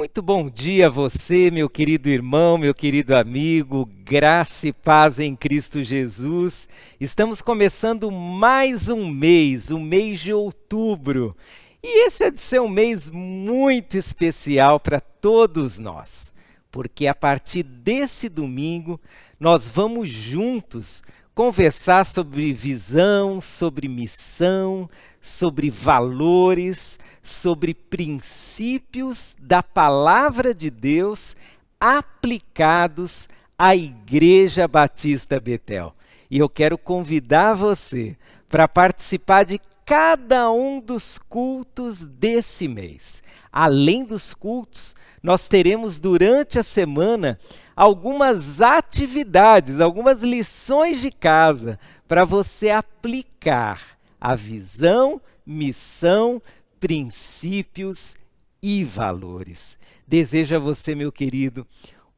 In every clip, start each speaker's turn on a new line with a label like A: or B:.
A: Muito bom dia a você, meu querido irmão, meu querido amigo, graça e paz em Cristo Jesus. Estamos começando mais um mês, o mês de outubro. E esse é de ser um mês muito especial para todos nós, porque a partir desse domingo nós vamos juntos conversar sobre visão, sobre missão, sobre valores, sobre princípios da palavra de Deus aplicados à Igreja Batista Betel. E eu quero convidar você para participar de cada um dos cultos desse mês. Além dos cultos, nós teremos durante a semana algumas atividades, algumas lições de casa para você aplicar a visão, missão, princípios e valores. Desejo a você, meu querido,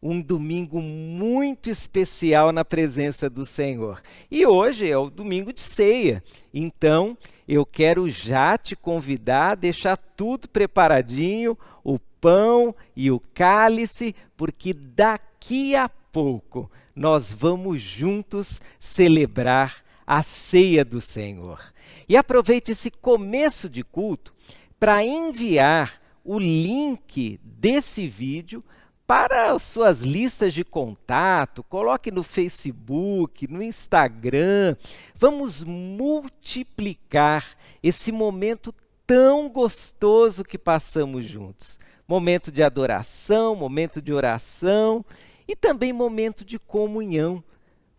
A: um domingo muito especial na presença do Senhor. E hoje é o domingo de ceia, então eu quero já te convidar a deixar tudo preparadinho, o pão e o cálice, porque daqui a pouco nós vamos juntos celebrar a ceia do Senhor. E aproveite esse começo de culto para enviar o link desse vídeo para as suas listas de contato, coloque no Facebook, no Instagram. Vamos multiplicar esse momento tão gostoso que passamos juntos. Momento de adoração, momento de oração e também momento de comunhão,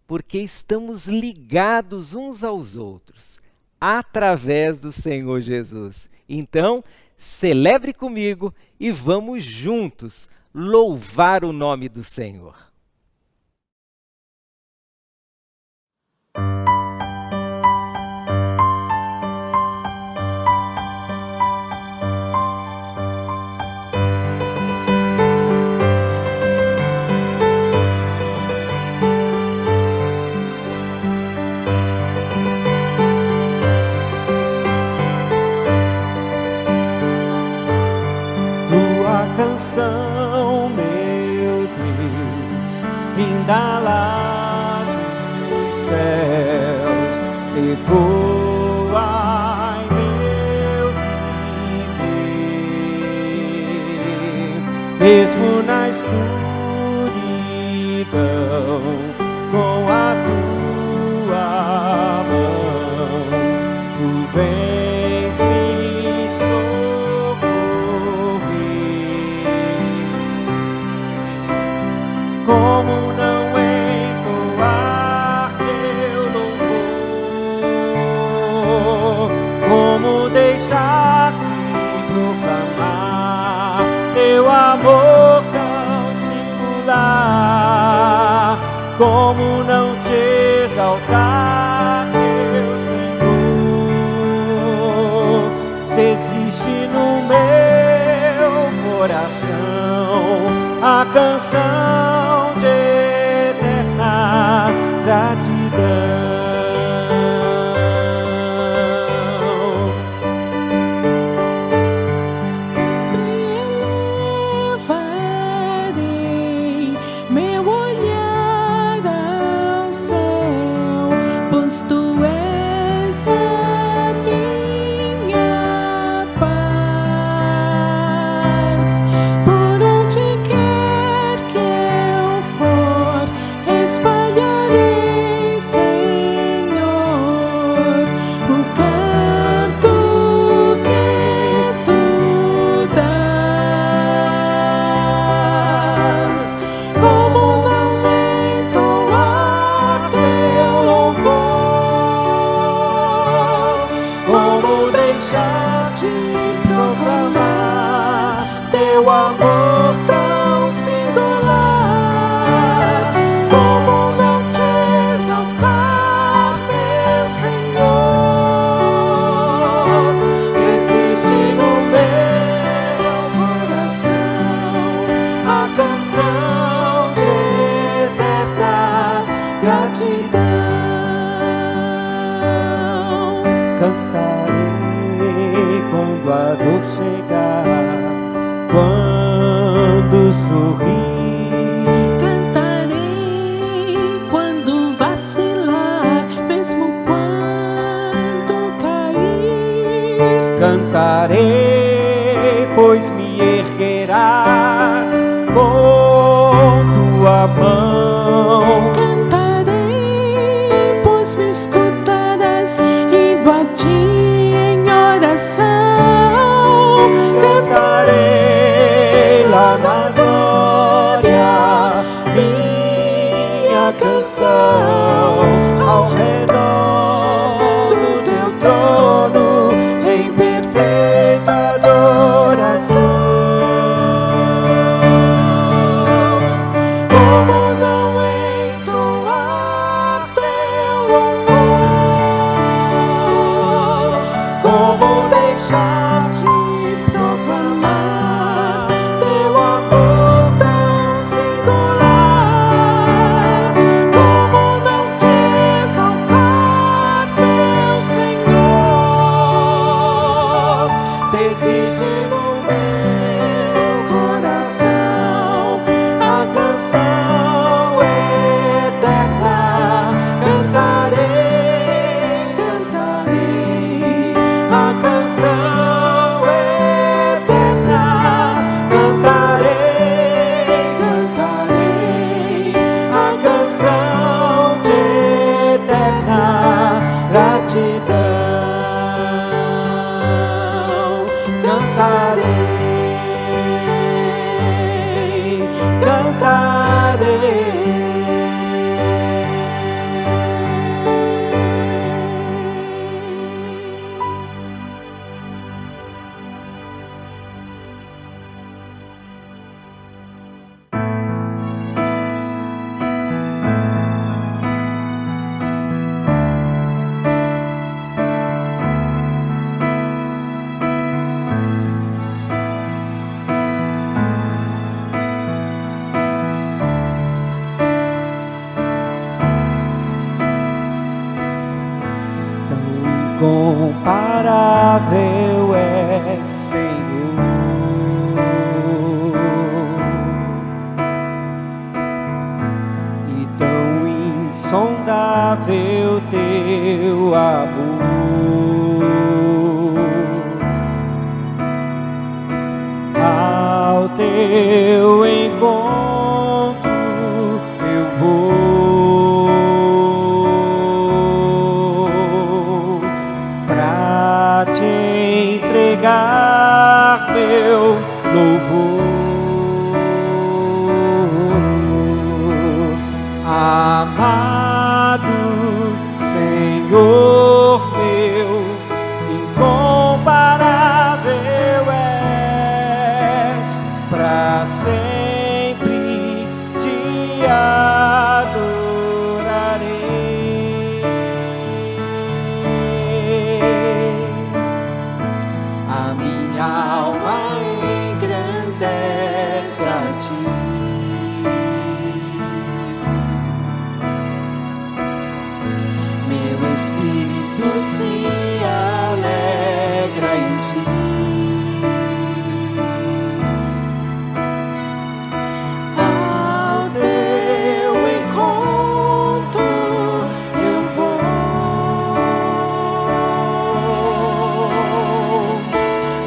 A: porque estamos ligados uns aos outros através do Senhor Jesus. Então, celebre comigo e vamos juntos louvar o nome do Senhor.
B: Canção, meu Deus, vinda lá dos céus, ecoa em meu viver, mesmo na escuridão, com a tua mão, tu vens me como não entoar teu louvor, como deixar de proclamar teu amor tão singular, como não te exaltar, meu Senhor, se existe no meu coração a canção de eterna gratidão.
C: Sempre elevarei meu olhar ao céu, pois tu és a minha paz. Por onde quer que eu for, espalharei, Senhor, o canto que tu dás. Como não entoar teu louvor, me escutarás, indo a ti em oração.
B: Cantarei lá na glória minha canção ao redor do teu trono em perfeita adoração. Como não entoar teu louvor, como deixar de proclamar teu amor tão singular, como não te exaltar, meu Senhor, se existe no meu coração a canção eterna. Cantarei, cantarei a canção eterna. Cantarei, cantarei a canção de eterna gratidão. Cantarei, cantarei. Incomparável é, Senhor, e tão insondável teu amor. Ao teu encontro eu vou pra te entregar meu louvor. Amado Senhor meu, incomparável és, pra sempre te adorarei. A minha alma engrandece a ti. Meu espírito se alegra em ti. Ao teu encontro eu vou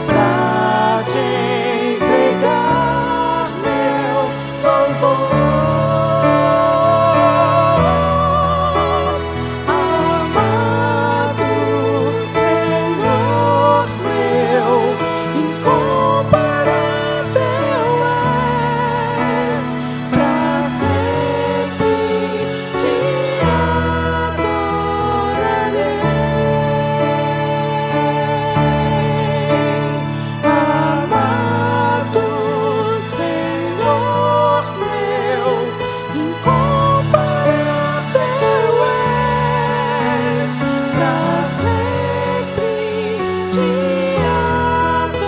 B: pra te entregar meu louvor. Amado Senhor meu, incomparável és, pra sempre te adorarei. Amado Senhor meu, incomparável és, pra sempre te adorarei.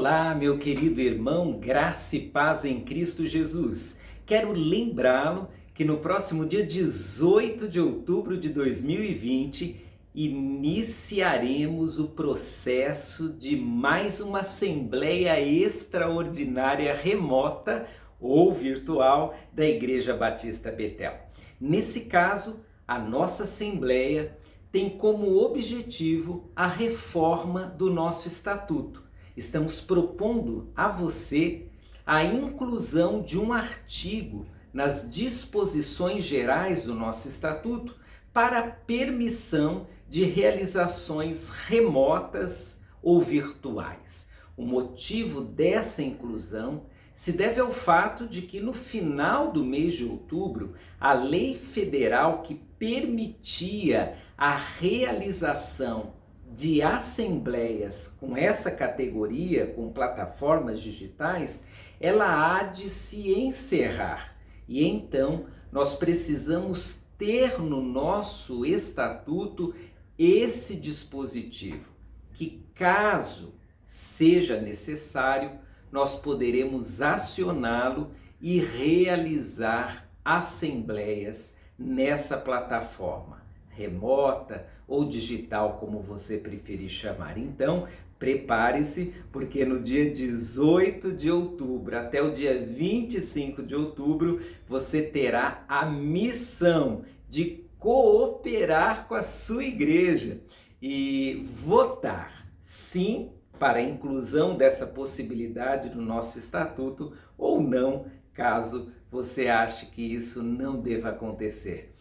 A: Olá, meu querido irmão, graça e paz em Cristo Jesus. Quero lembrá-lo que no próximo dia 18 de outubro de 2020 iniciaremos o processo de mais uma assembleia extraordinária remota ou virtual da Igreja Batista Betel. Nesse caso, a nossa assembleia tem como objetivo a reforma do nosso estatuto. Estamos propondo a você a inclusão de um artigo nas disposições gerais do nosso estatuto para a permissão de realizações remotas ou virtuais. O motivo dessa inclusão se deve ao fato de que no final do mês de outubro, a lei federal que permitia a realização de assembleias com essa categoria, com plataformas digitais, ela há de se encerrar. E então nós precisamos ter no nosso estatuto esse dispositivo, que caso seja necessário, nós poderemos acioná-lo e realizar assembleias nessa plataforma, remota ou digital, como você preferir chamar. Então, prepare-se, porque no dia 18 de outubro até o dia 25 de outubro, você terá a missão de cooperar com a sua igreja e votar sim para a inclusão dessa possibilidade no nosso estatuto ou não, caso você ache que isso não deva acontecer.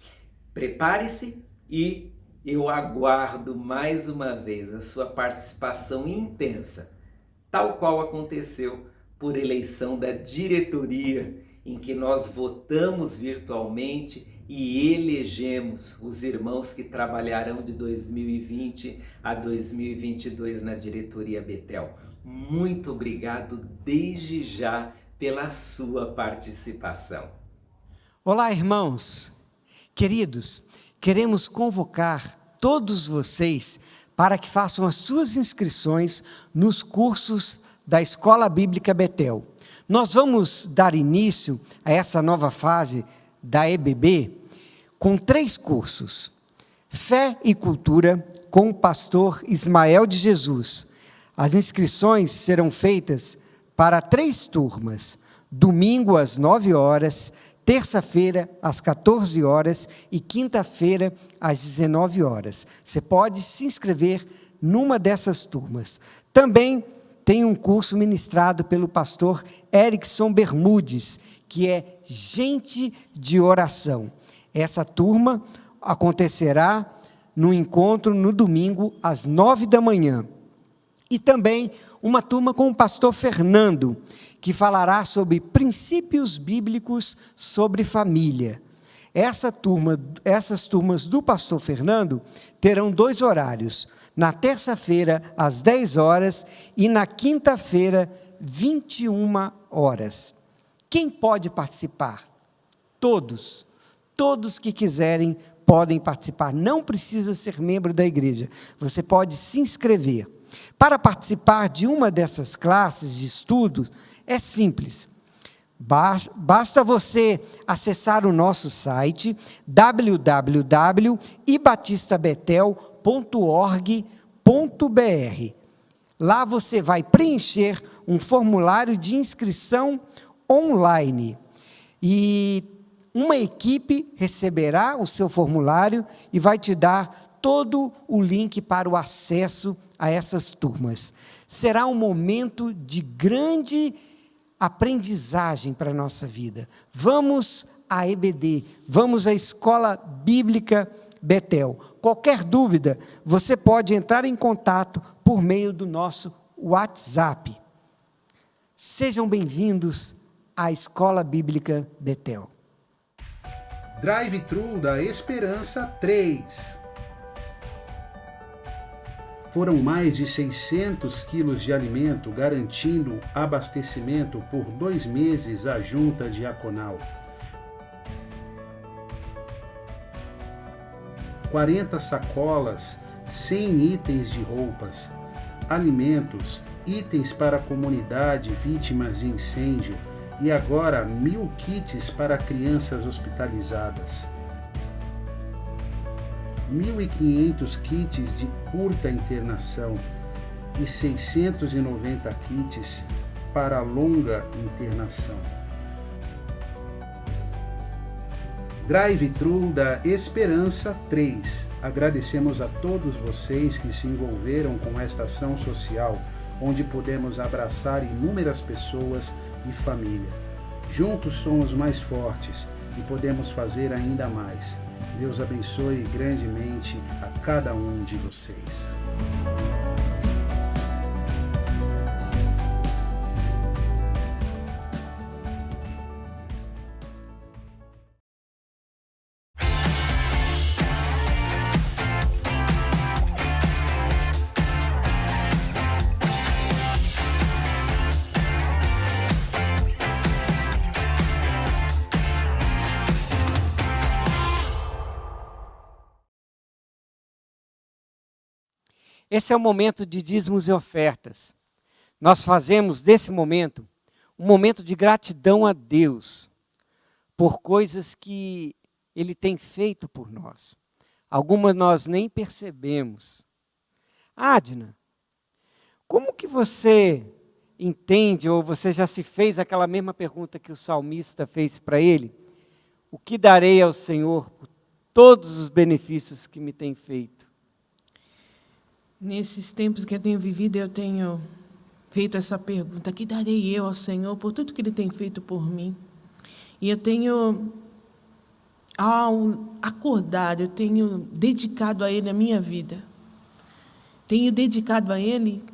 A: Prepare-se e eu aguardo mais uma vez a sua participação intensa, tal qual aconteceu por eleição da diretoria, em que nós votamos virtualmente e elegemos os irmãos que trabalharão de 2020 a 2022 na diretoria Betel. Muito obrigado desde já pela sua participação.
D: Olá, irmãos. Queridos, queremos convocar todos vocês para que façam as suas inscrições nos cursos da Escola Bíblica Betel. Nós vamos dar início a essa nova fase da EBB com 3 cursos. Fé e Cultura, com o pastor Ismael de Jesus. As inscrições serão feitas para 3 turmas, domingo às 9 horas, terça-feira às 14 horas e quinta-feira às 19 horas. Você pode se inscrever numa dessas turmas. Também tem um curso ministrado pelo pastor Erickson Bermudes, que é Gente de Oração. Essa turma acontecerá no encontro no domingo às 9 da manhã. E também uma turma com o pastor Fernando, que falará sobre princípios bíblicos sobre família. Essas turmas do pastor Fernando terão 2 horários, na terça-feira às 10 horas e na quinta-feira 21 horas. Quem pode participar? Todos que quiserem podem participar, não precisa ser membro da igreja, você pode se inscrever. Para participar de uma dessas classes de estudo, é simples. Basta você acessar o nosso site www.ibatistabetel.org.br. Lá você vai preencher um formulário de inscrição online e uma equipe receberá o seu formulário e vai te dar todo o link para o acesso a essas turmas. Será um momento de grande aprendizagem para a nossa vida. Vamos à EBD, vamos à Escola Bíblica Betel. Qualquer dúvida, você pode entrar em contato por meio do nosso WhatsApp. Sejam bem-vindos à Escola Bíblica Betel.
E: Drive-thru da Esperança 3. Foram mais de 600 quilos de alimento, garantindo abastecimento por 2 meses à junta diaconal. 40 sacolas, 100 itens de roupas, alimentos itens para a comunidade vítimas de incêndio e agora 1.000 kits para crianças hospitalizadas. 1.500 kits de curta internação e 690 kits para longa internação. Drive-thru da Esperança 3. Agradecemos a todos vocês que se envolveram com esta ação social, onde podemos abraçar inúmeras pessoas e família. Juntos somos mais fortes e podemos fazer ainda mais. Deus abençoe grandemente a cada um de vocês.
D: Esse é o momento de dízimos e ofertas. Nós fazemos desse momento um momento de gratidão a Deus por coisas que Ele tem feito por nós. Algumas nós nem percebemos. Adna, como que você entende, ou você já se fez aquela mesma pergunta que o salmista fez para ele? O que darei ao Senhor por todos os benefícios que me tem feito?
C: Nesses tempos que eu tenho vivido, eu tenho feito essa pergunta: que darei eu ao Senhor por tudo que Ele tem feito por mim? E eu tenho, ao acordar, eu tenho dedicado a Ele a minha vida. Tenho dedicado a Ele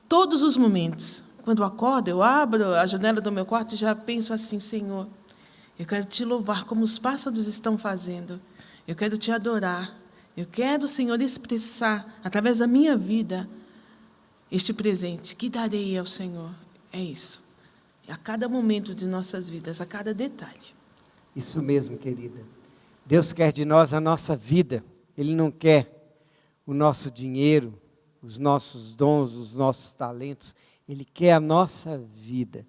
C: todos os momentos. Quando eu acordo, eu abro a janela do meu quarto e já penso assim: Senhor, eu quero Te louvar como os pássaros estão fazendo. Eu quero Te adorar. Eu quero, Senhor, expressar, através da minha vida, este presente. Que darei ao Senhor? É isso. A cada momento de nossas vidas, a cada detalhe.
D: Isso mesmo, querida. Deus quer de nós a nossa vida. Ele não quer o nosso dinheiro, os nossos dons, os nossos talentos. Ele quer a nossa vida.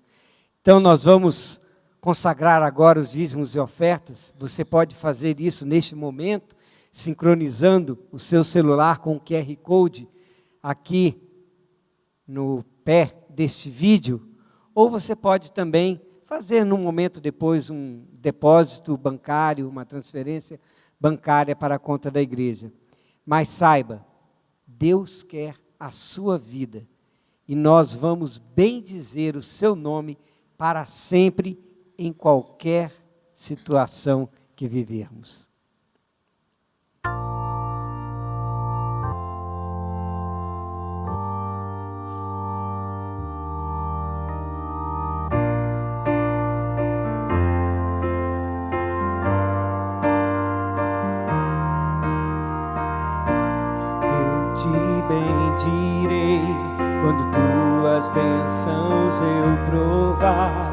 D: Então, nós vamos consagrar agora os dízimos e ofertas. Você pode fazer isso neste momento, sincronizando o seu celular com o QR Code aqui no pé deste vídeo, ou você pode também fazer num momento depois um depósito bancário, uma transferência bancária para a conta da igreja. Mas saiba, Deus quer a sua vida e nós vamos bendizer o seu nome para sempre em qualquer situação que vivermos. Quando tuas bênçãos eu provar,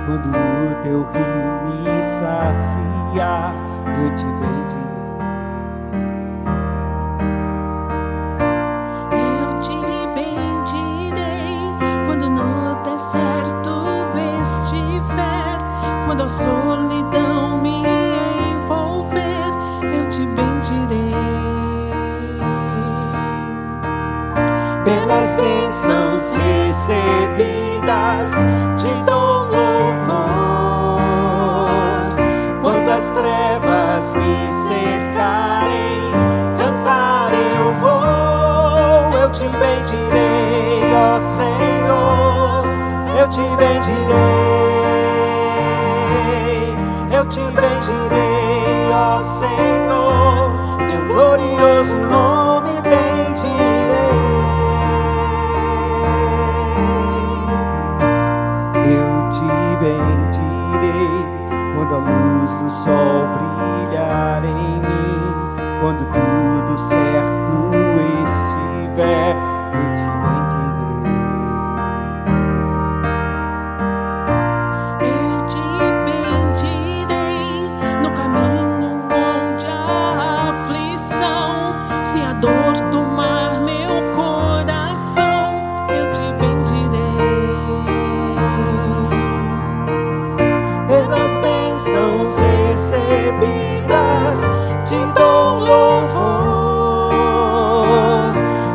D: quando o teu rio me saciar, eu te bendirei.
C: Eu te bendirei quando no deserto estiver, quando a solidão me envolver, eu te bendirei.
D: Pelas bênçãos recebidas, te dou louvor. Quando as trevas me cercarem, cantar eu vou. Eu te bendirei, ó Senhor, eu te bendirei. Eu te bendirei, ó Senhor, teu glorioso nome bendirei. Bendirei quando a luz do sol brilhar em mim, quando tudo certo estiver, eu te bendirei.
C: Eu te bendirei no caminho onde a aflição, se a dor tomar meu coração, eu te bendirei.
B: louvor.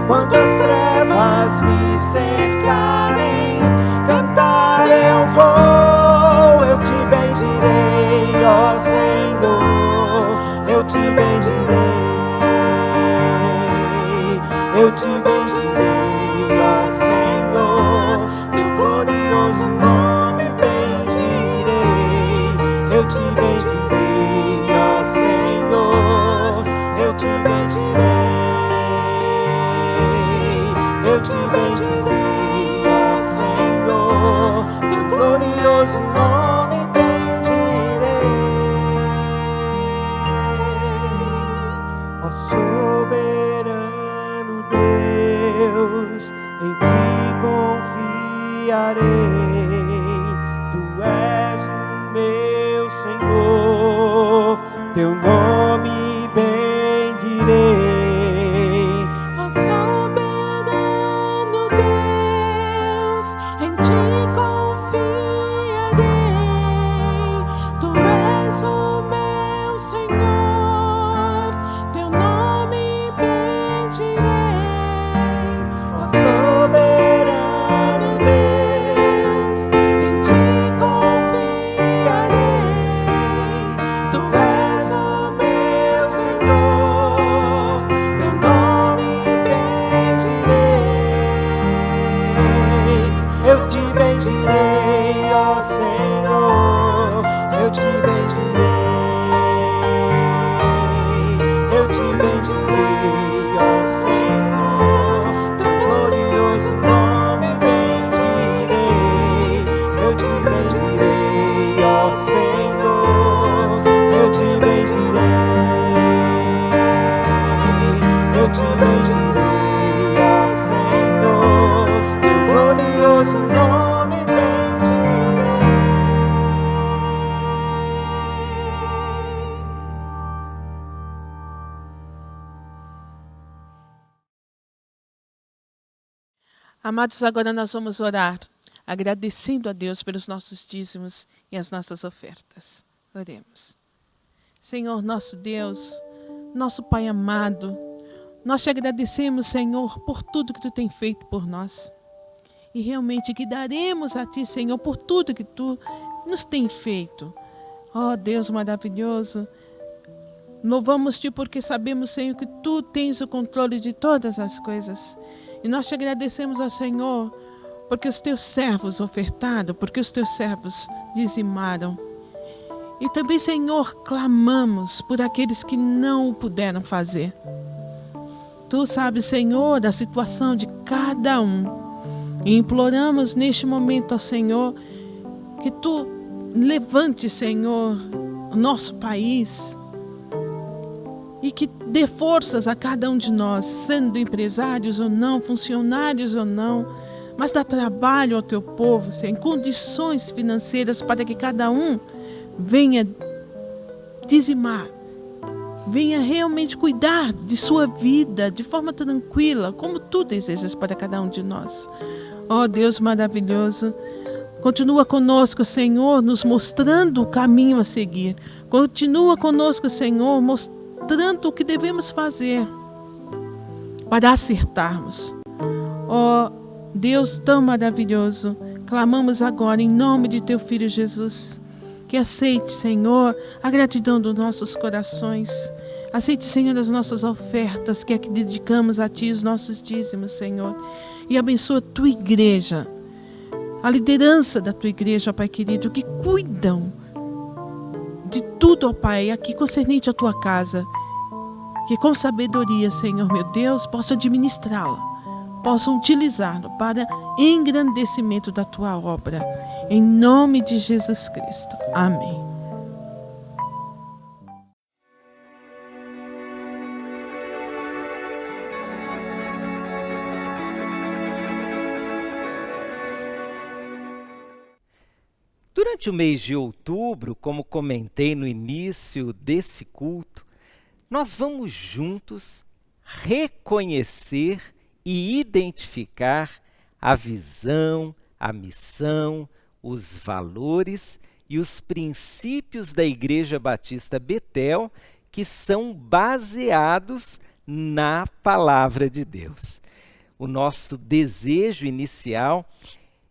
B: Quando as trevas me cercarem, cantar eu vou. Eu te bendirei, ó Senhor, eu te bendirei. Eu te bendirei, ó Senhor, teu glorioso nome bendirei. Eu te bendirei, ó Senhor, eu te bendirei. Eu te bendirei, ó Senhor, teu glorioso nome bendirei. Ó soberano Deus, em ti confiarei. Tu és o meu Senhor, teu nome bendirei.
C: Ó soberano Deus, em ti confiarei. Tu és o meu Senhor, teu nome bendirei.
B: Ó soberano Deus, em ti confiarei. Tu és o meu Senhor, teu nome bendirei. Eu te bendirei, ó Senhor, eu te bendirei. Eu te bendirei, ó Senhor, teu glorioso nome bendirei. Eu te bendirei, ó Senhor, eu te bendirei. Eu te bendirei, ó Senhor, teu glorioso nome bendirei.
C: Amados, agora nós vamos orar, agradecendo a Deus pelos nossos dízimos e as nossas ofertas. Oremos. Senhor, nosso Deus, nosso Pai amado, nós te agradecemos, Senhor, por tudo que Tu tem feito por nós. E realmente que daremos a Ti, Senhor, por tudo que Tu nos tem feito. Ó Deus maravilhoso, louvamos-Te porque sabemos, Senhor, que Tu tens o controle de todas as coisas. E nós te agradecemos, ó Senhor, porque os Teus servos ofertaram, porque os Teus servos dizimaram. E também, Senhor, clamamos por aqueles que não o puderam fazer. Tu sabes, Senhor, da situação de cada um. E imploramos neste momento, ó Senhor, que Tu levante, Senhor, o nosso país e que dê forças a cada um de nós, sendo empresários ou não, funcionários ou não, mas dá trabalho ao Teu povo, Senhor, em condições financeiras para que cada um venha dizimar, venha realmente cuidar de sua vida de forma tranquila, como Tu desejas para cada um de nós. Ó Deus maravilhoso, continua conosco, Senhor, nos mostrando o caminho a seguir. Continua conosco, Senhor, mostrando o que devemos fazer para acertarmos. Ó Deus tão maravilhoso, clamamos agora em nome de Teu Filho Jesus, que aceite, Senhor, a gratidão dos nossos corações. Aceite, Senhor, as nossas ofertas, que é que dedicamos a Ti, os nossos dízimos, Senhor. E abençoa a Tua igreja, a liderança da Tua igreja, ó Pai querido, que cuidam de tudo, ó Pai, aqui concernente à Tua casa. Que com sabedoria, Senhor, meu Deus, possa administrá-la, possam utilizá-la para engrandecimento da Tua obra. Em nome de Jesus Cristo. Amém.
A: Durante o mês de outubro, como comentei no início desse culto, nós vamos juntos reconhecer e identificar a visão, a missão, os valores e os princípios da Igreja Batista Betel, que são baseados na palavra de Deus. O nosso desejo inicial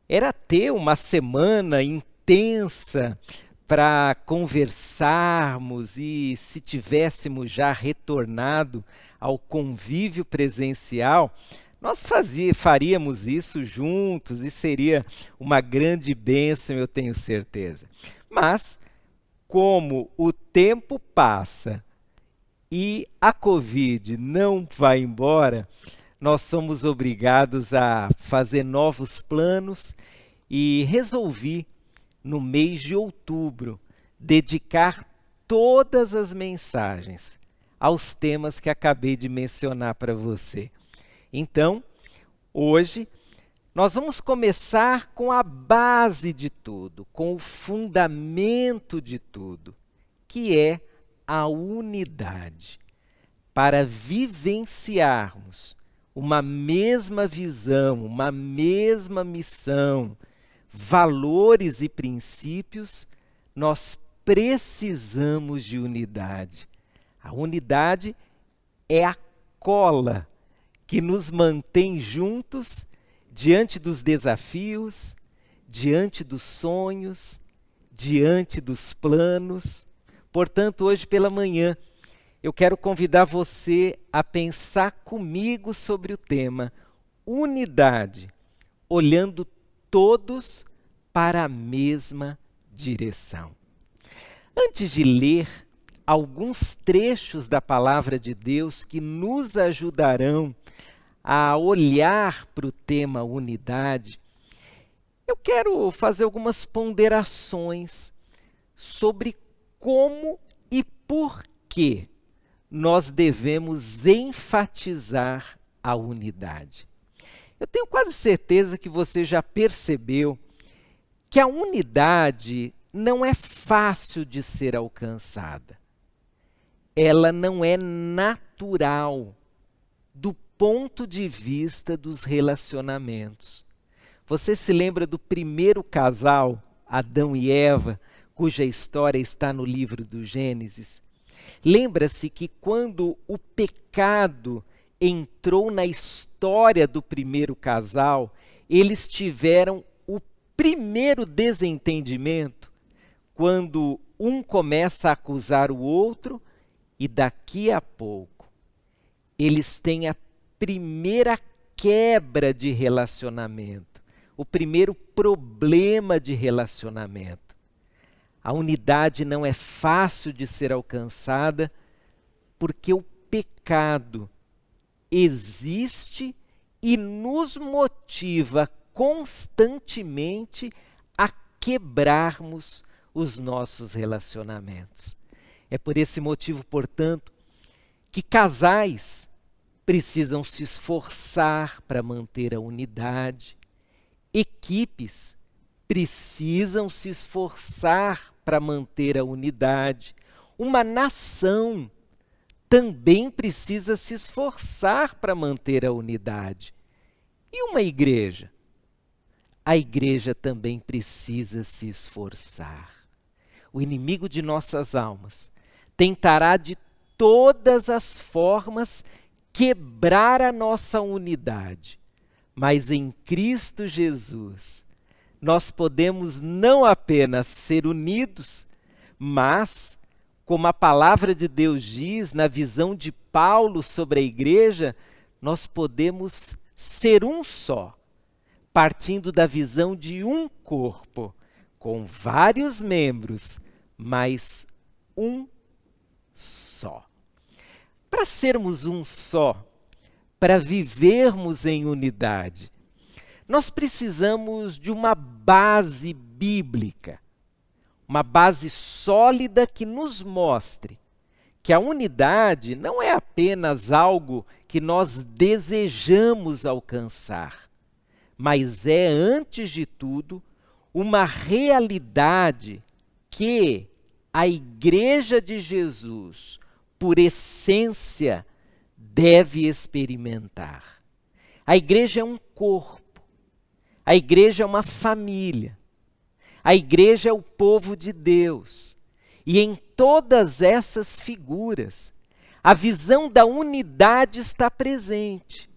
A: era ter uma semana intensa para conversarmos e, se tivéssemos já retornado ao convívio presencial, nós faríamos isso juntos e seria uma grande bênção, eu tenho certeza. Mas, como o tempo passa e a Covid não vai embora, nós somos obrigados a fazer novos planos e resolvi, no mês de outubro, dedicar todas as mensagens aos temas que acabei de mencionar para você. Então, hoje, nós vamos começar com a base de tudo, com o fundamento de tudo, que é a unidade, para vivenciarmos uma mesma visão, uma mesma missão, valores e princípios, nós precisamos de unidade. A unidade é a cola que nos mantém juntos diante dos desafios, diante dos sonhos, diante dos planos. Portanto, hoje pela manhã, eu quero convidar você a pensar comigo sobre o tema unidade, olhando todos para a mesma direção. Antes de ler alguns trechos da palavra de Deus que nos ajudarão a olhar para o tema unidade, eu quero fazer algumas ponderações sobre como e por que nós devemos enfatizar a unidade. Eu tenho quase certeza que você já percebeu que a unidade não é fácil de ser alcançada. Ela não é natural do ponto de vista dos relacionamentos. Você se lembra do primeiro casal, Adão e Eva, cuja história está no livro do Gênesis? Lembra-se que quando o pecado entrou na história do primeiro casal, eles tiveram o primeiro desentendimento, quando um começa a acusar o outro e daqui a pouco eles têm a primeira quebra de relacionamento, o primeiro problema de relacionamento. A unidade não é fácil de ser alcançada porque o pecado existe e nos motiva constantemente a quebrarmos os nossos relacionamentos. É por esse motivo, portanto, que casais precisam se esforçar para manter a unidade, equipes precisam se esforçar para manter a unidade, uma nação também precisa se esforçar para manter a unidade. E uma igreja? A igreja também precisa se esforçar. O inimigo de nossas almas tentará de todas as formas quebrar a nossa unidade. Mas em Cristo Jesus, nós podemos não apenas ser unidos, mas, como a palavra de Deus diz na visão de Paulo sobre a igreja, nós podemos ser um só, partindo da visão de um corpo, com vários membros, mas um só. Para sermos um só, para vivermos em unidade, nós precisamos de uma base bíblica, uma base sólida que nos mostre que a unidade não é apenas algo que nós desejamos alcançar, mas é, antes de tudo, uma realidade que a Igreja de Jesus, por essência, deve experimentar. A igreja é um corpo, a igreja é uma família, a igreja é o povo de Deus. E em todas essas figuras, a visão da unidade está presente.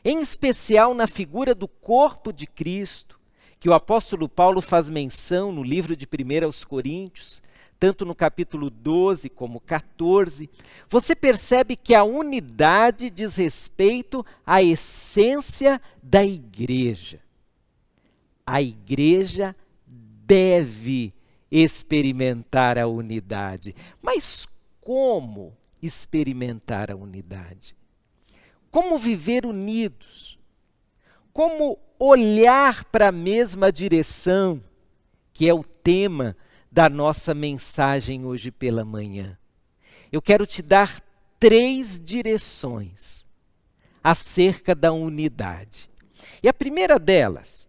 A: Em especial na figura do corpo de Cristo, que o apóstolo Paulo faz menção no livro de 1 aos Coríntios, tanto no capítulo 12 como 14, você percebe que a unidade diz respeito à essência da igreja. A igreja deve experimentar a unidade. Mas como experimentar a unidade? Como viver unidos? Como olhar para a mesma direção, que é o tema da nossa mensagem hoje pela manhã? Eu quero te dar 3 direções acerca da unidade. E a primeira delas,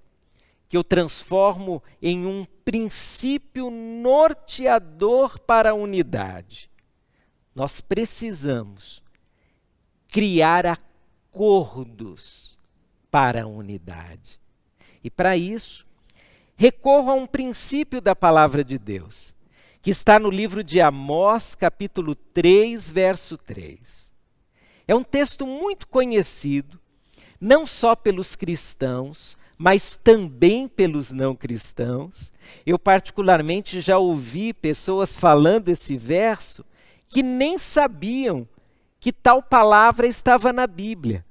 A: que eu transformo em um princípio norteador para a unidade. Nós precisamos criar acordos para a unidade. E para isso, recorro a um princípio da palavra de Deus, que está no livro de Amós, capítulo 3, verso 3. É um texto muito conhecido, não só pelos cristãos, mas também pelos não cristãos. Eu particularmente já ouvi pessoas falando esse verso que nem sabiam que tal palavra estava na Bíblia.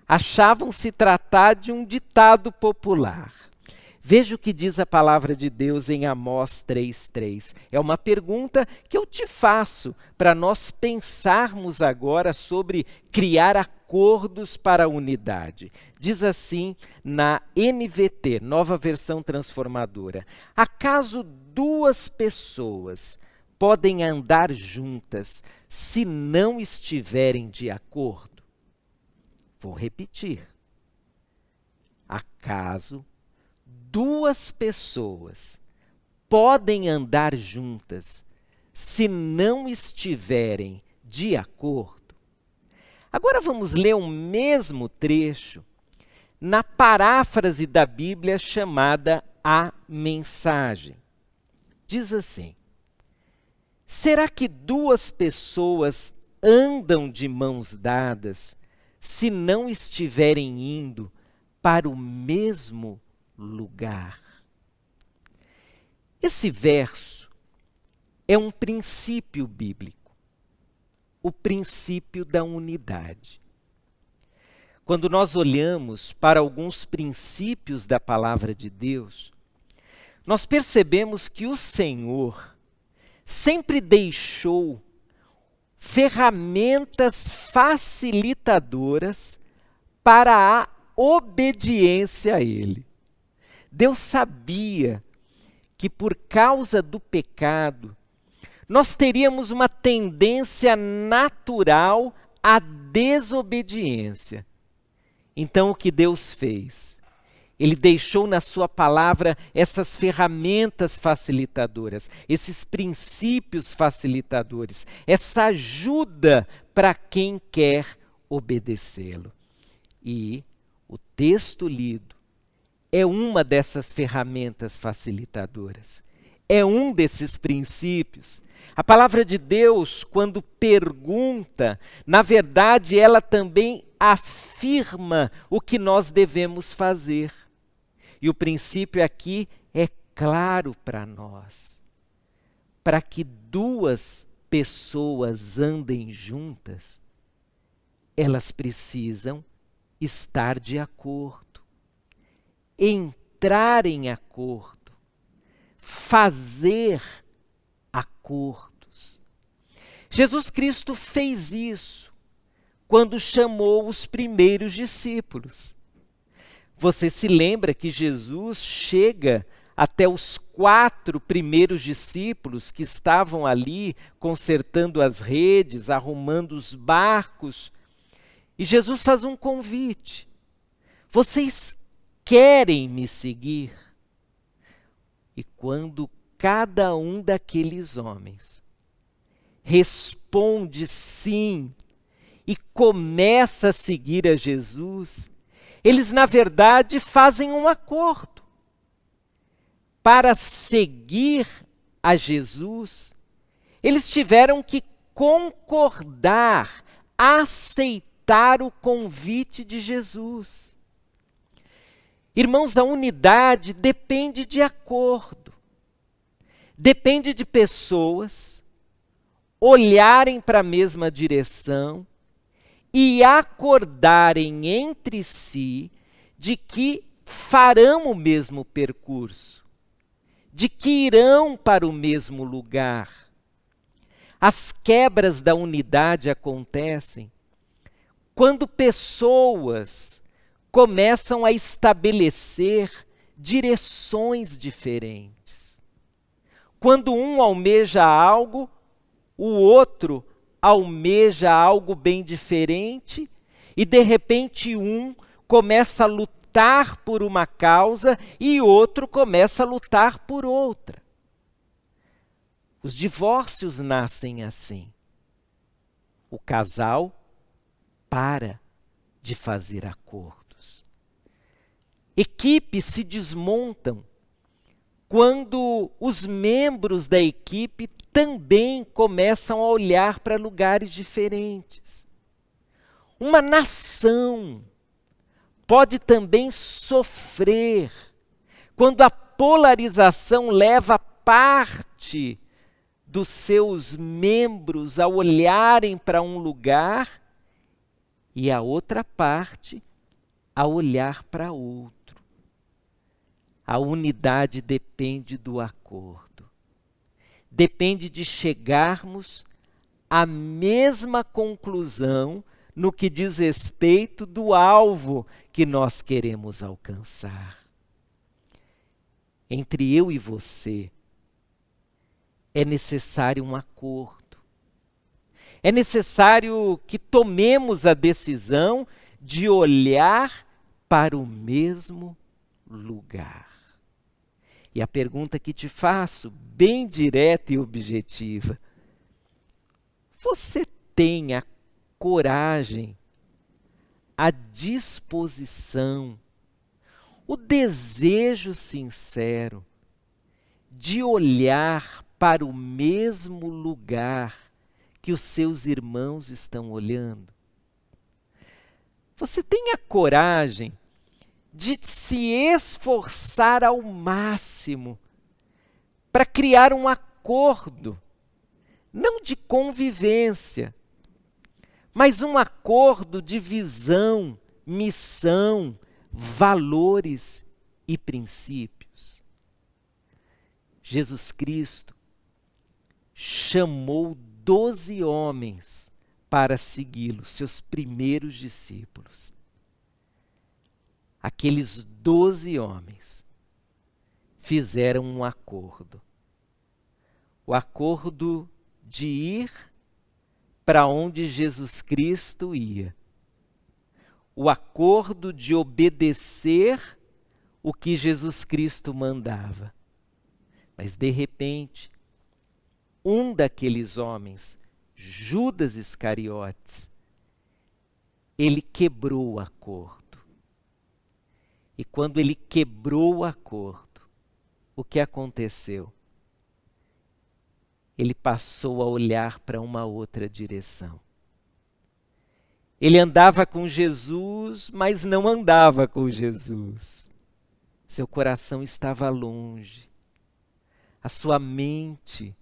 A: Achavam se tratar de um ditado popular. Veja o que diz a palavra de Deus em Amós 3:3. É uma pergunta que eu te faço para nós pensarmos agora sobre criar acordos para a unidade. Diz assim na NVT, Nova Versão Transformadora: acaso 2 pessoas podem andar juntas se não estiverem de acordo? Vou repetir. Acaso 2 pessoas podem andar juntas se não estiverem de acordo? Agora vamos ler o mesmo trecho na paráfrase da Bíblia chamada A Mensagem. Diz assim: será que 2 pessoas andam de mãos dadas se não estiverem indo para o mesmo lugar? Esse verso é um princípio bíblico, o princípio da unidade. Quando nós olhamos para alguns princípios da palavra de Deus, nós percebemos que o Senhor sempre deixou ferramentas facilitadoras para a obediência a Ele. Deus sabia que por causa do pecado, nós teríamos uma tendência natural à desobediência. Então o que Deus fez? Ele deixou na sua palavra essas ferramentas facilitadoras, esses princípios facilitadores, essa ajuda para quem quer obedecê-lo. E o texto lido é uma dessas ferramentas facilitadoras, é um desses princípios. A palavra de Deus, quando pergunta, na verdade ela também afirma o que nós devemos fazer. E o princípio aqui é claro para nós. Para que 2 pessoas andem juntas, elas precisam estar de acordo, entrar em acordo, fazer acordos. Jesus Cristo fez isso quando chamou os primeiros discípulos. Você se lembra que Jesus chega até os 4 primeiros discípulos que estavam ali consertando as redes, arrumando os barcos, e Jesus faz um convite: vocês querem me seguir? E quando cada um daqueles homens responde sim e começa a seguir a Jesus, eles na verdade fazem um acordo. Para seguir a Jesus, Eles tiveram que concordar, aceitar o convite de Jesus. Irmãos, a unidade depende de acordo. Depende de pessoas olharem para a mesma direção e acordarem entre si de que farão o mesmo percurso, de que irão para o mesmo lugar. As quebras da unidade acontecem quando pessoas começam a estabelecer direções diferentes. Quando um almeja algo, o outro almeja algo bem diferente, e de repente um começa a lutar por uma causa e outro começa a lutar por outra. Os divórcios nascem assim. O casal para de fazer acordos. Equipes se desmontam quando os membros da equipe também começam a olhar para lugares diferentes. Uma nação pode também sofrer quando a polarização leva parte dos seus membros a olharem para um lugar e a outra parte a olhar para outro. A unidade depende do acordo. Depende de chegarmos à mesma conclusão no que diz respeito do alvo que nós queremos alcançar. Entre eu e você, é necessário um acordo. É necessário que tomemos a decisão de olhar para o mesmo lugar. E a pergunta que te faço, bem direta e objetiva: você tem a coragem, a disposição, o desejo sincero de olhar para o mesmo lugar que os seus irmãos estão olhando? Você tem a coragem de se esforçar ao máximo para criar um acordo, não de convivência, mas um acordo de visão, missão, valores e princípios? Jesus Cristo chamou 12 homens para segui-lo, seus primeiros discípulos. Aqueles 12 homens fizeram um acordo. O acordo de ir para onde Jesus Cristo ia. O acordo de obedecer o que Jesus Cristo mandava. Mas, de repente, um daqueles homens, Judas Iscariotes, ele quebrou o acordo. E quando ele quebrou o acordo, o que aconteceu? Ele passou a olhar para uma outra direção. Ele andava com Jesus, mas não andava com Jesus. Seu coração estava longe. A sua mente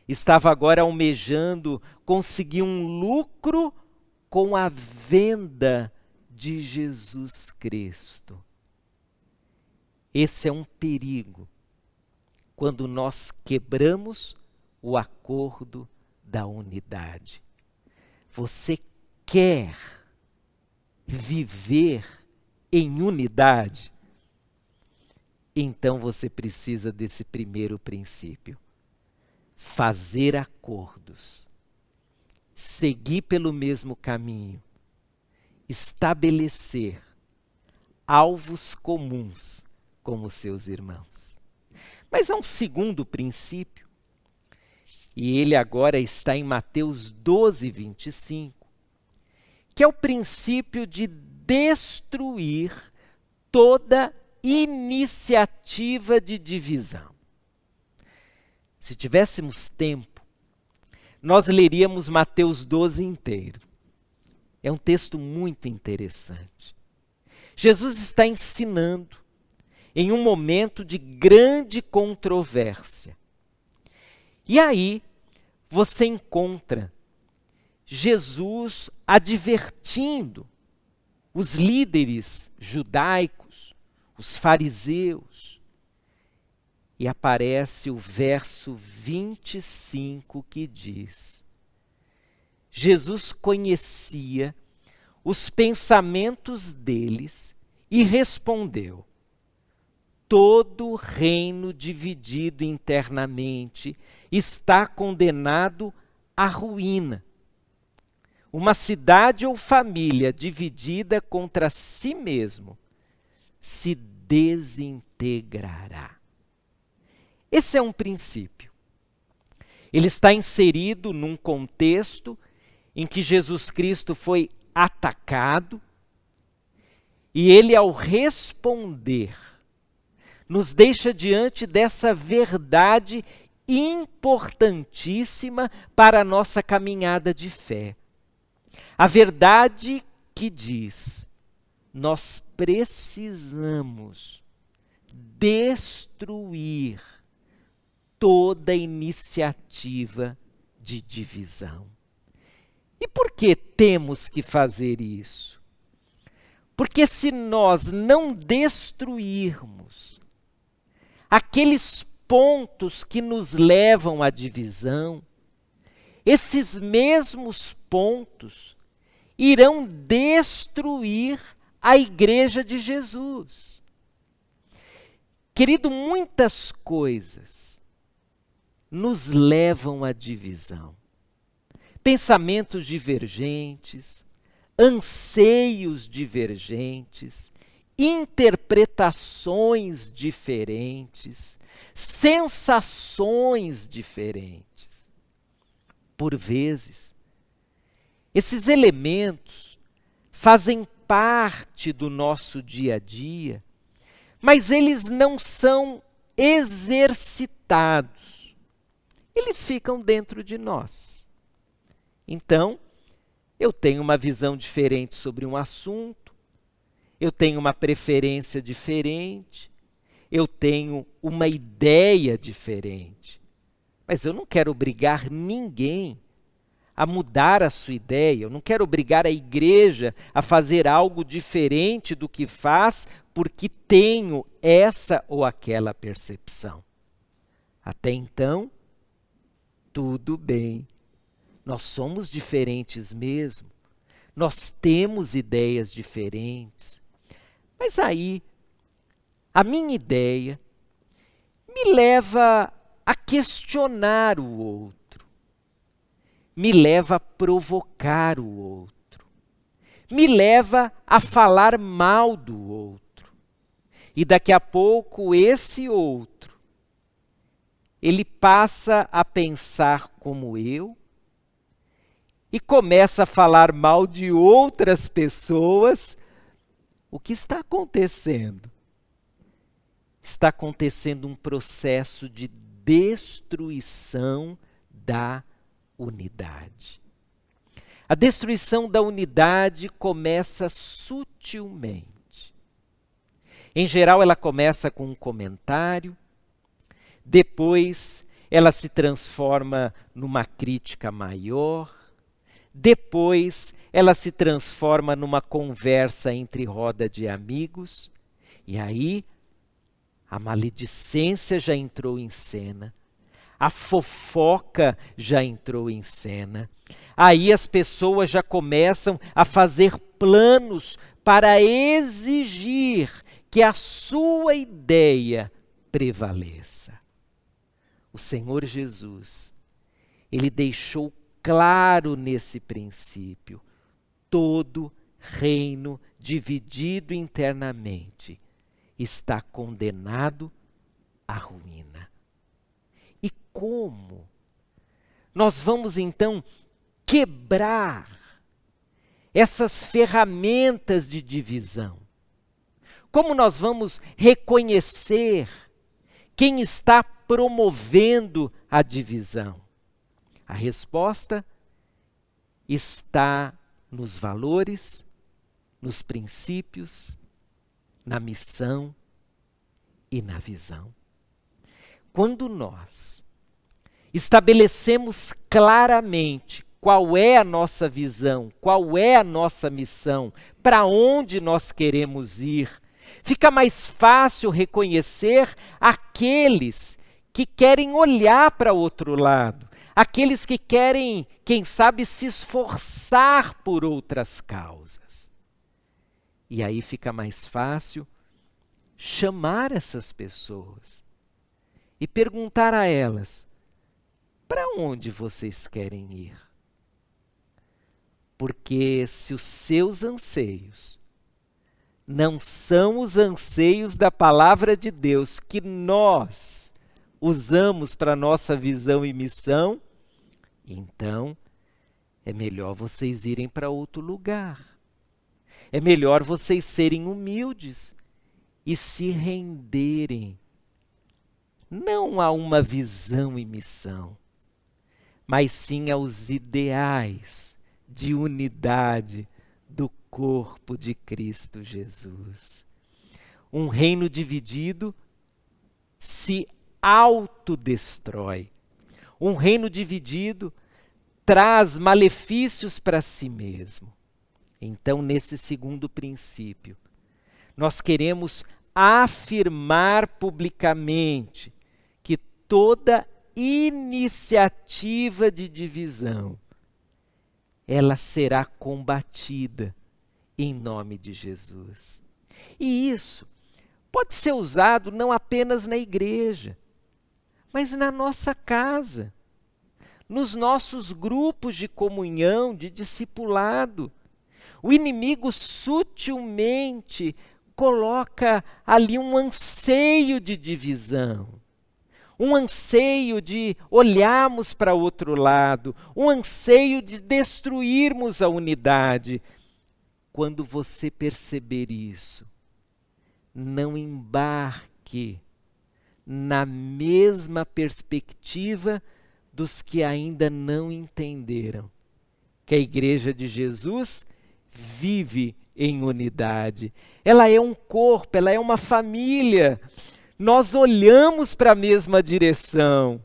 A: estava agora almejando conseguir um lucro com a venda de Jesus Cristo. Esse é um perigo quando nós quebramos o acordo da unidade. Você quer viver em unidade? Então você precisa desse primeiro princípio: fazer acordos, seguir pelo mesmo caminho, estabelecer alvos comuns como seus irmãos. Mas há um segundo princípio, e ele agora está em Mateus 12, 25, que é o princípio de destruir toda iniciativa de divisão. Se tivéssemos tempo, nós leríamos Mateus 12 inteiro. É um texto muito interessante. Jesus está ensinando em um momento de grande controvérsia. E aí você encontra Jesus advertindo os líderes judaicos, os fariseus. E aparece o verso 25 que diz: Jesus conhecia os pensamentos deles e respondeu: todo reino dividido internamente está condenado à ruína. Uma cidade ou família dividida contra si mesmo se desintegrará. Esse é um princípio. Ele está inserido num contexto em que Jesus Cristo foi atacado e ele, ao responder, nos deixa diante dessa verdade importantíssima para a nossa caminhada de fé. A verdade que diz: nós precisamos destruir toda iniciativa de divisão. E por que temos que fazer isso? Porque se nós não destruirmos aqueles pontos que nos levam à divisão, esses mesmos pontos irão destruir a igreja de Jesus. Querido, muitas coisas nos levam à divisão. Pensamentos divergentes, anseios divergentes, interpretações diferentes, sensações diferentes. Por vezes, esses elementos fazem parte do nosso dia a dia, mas eles não são exercitados. Eles ficam dentro de nós. Então, eu tenho uma visão diferente sobre um assunto, eu tenho uma preferência diferente, eu tenho uma ideia diferente. Mas eu não quero obrigar ninguém a mudar a sua ideia, eu não quero obrigar a igreja a fazer algo diferente do que faz, porque tenho essa ou aquela percepção. Até então, tudo bem. Nós somos diferentes mesmo, nós temos ideias diferentes. Mas aí, a minha ideia me leva a questionar o outro, me leva a provocar o outro, me leva a falar mal do outro. E daqui a pouco esse outro, ele passa a pensar como eu e começa a falar mal de outras pessoas. O que está acontecendo? Está acontecendo um processo de destruição da unidade. A destruição da unidade começa sutilmente. Em geral, ela começa com um comentário, depois ela se transforma numa crítica maior, depois ela se transforma numa conversa entre roda de amigos, e aí a maledicência já entrou em cena, a fofoca já entrou em cena. Aí as pessoas já começam a fazer planos para exigir que a sua ideia prevaleça. O Senhor Jesus, ele deixou claro nesse princípio: todo reino dividido internamente está condenado à ruína. E como nós vamos então quebrar essas ferramentas de divisão? Como nós vamos reconhecer quem está promovendo a divisão? A resposta está nos valores, nos princípios, na missão e na visão. Quando nós estabelecemos claramente qual é a nossa visão, qual é a nossa missão, para onde nós queremos ir, fica mais fácil reconhecer aqueles que querem olhar para o outro lado, aqueles que querem, quem sabe, se esforçar por outras causas. E aí fica mais fácil chamar essas pessoas e perguntar a elas: para onde vocês querem ir? Porque se os seus anseios não são os anseios da palavra de Deus que nós usamos para nossa visão e missão, então é melhor vocês irem para outro lugar. É melhor vocês serem humildes e se renderem, não a uma visão e missão, mas sim aos ideais de unidade do corpo de Cristo Jesus. Um reino dividido se autodestrói. Um reino dividido traz malefícios para si mesmo. Então, nesse segundo princípio, nós queremos afirmar publicamente que toda iniciativa de divisão, ela será combatida em nome de Jesus. E isso pode ser usado não apenas na igreja, mas na nossa casa, nos nossos grupos de comunhão, de discipulado. O inimigo sutilmente coloca ali um anseio de divisão, um anseio de olharmos para o outro lado, um anseio de destruirmos a unidade. Quando você perceber isso, não embarque na mesma perspectiva dos que ainda não entenderam que a Igreja de Jesus vive em unidade. Ela é um corpo, ela é uma família. Nós olhamos para a mesma direção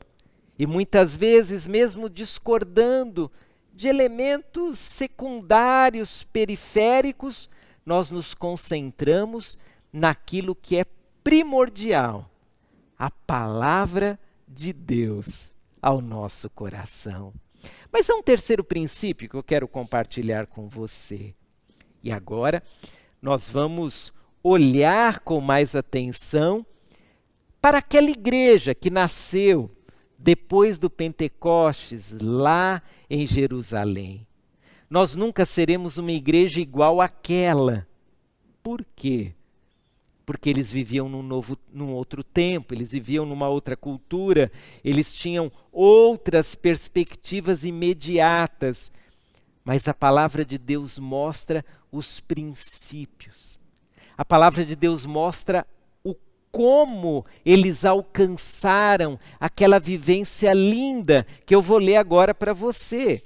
A: e muitas vezes, mesmo discordando de elementos secundários, periféricos, nós nos concentramos naquilo que é primordial, a palavra de Deus ao nosso coração. Mas há um terceiro princípio que eu quero compartilhar com você. E agora nós vamos olhar com mais atenção para aquela igreja que nasceu depois do Pentecostes, lá em Jerusalém. Nós nunca seremos uma igreja igual àquela. Por quê? Porque eles viviam num outro tempo, eles viviam numa outra cultura, eles tinham outras perspectivas imediatas. Mas a palavra de Deus mostra os princípios. A palavra de Deus mostra como eles alcançaram aquela vivência linda que eu vou ler agora para você.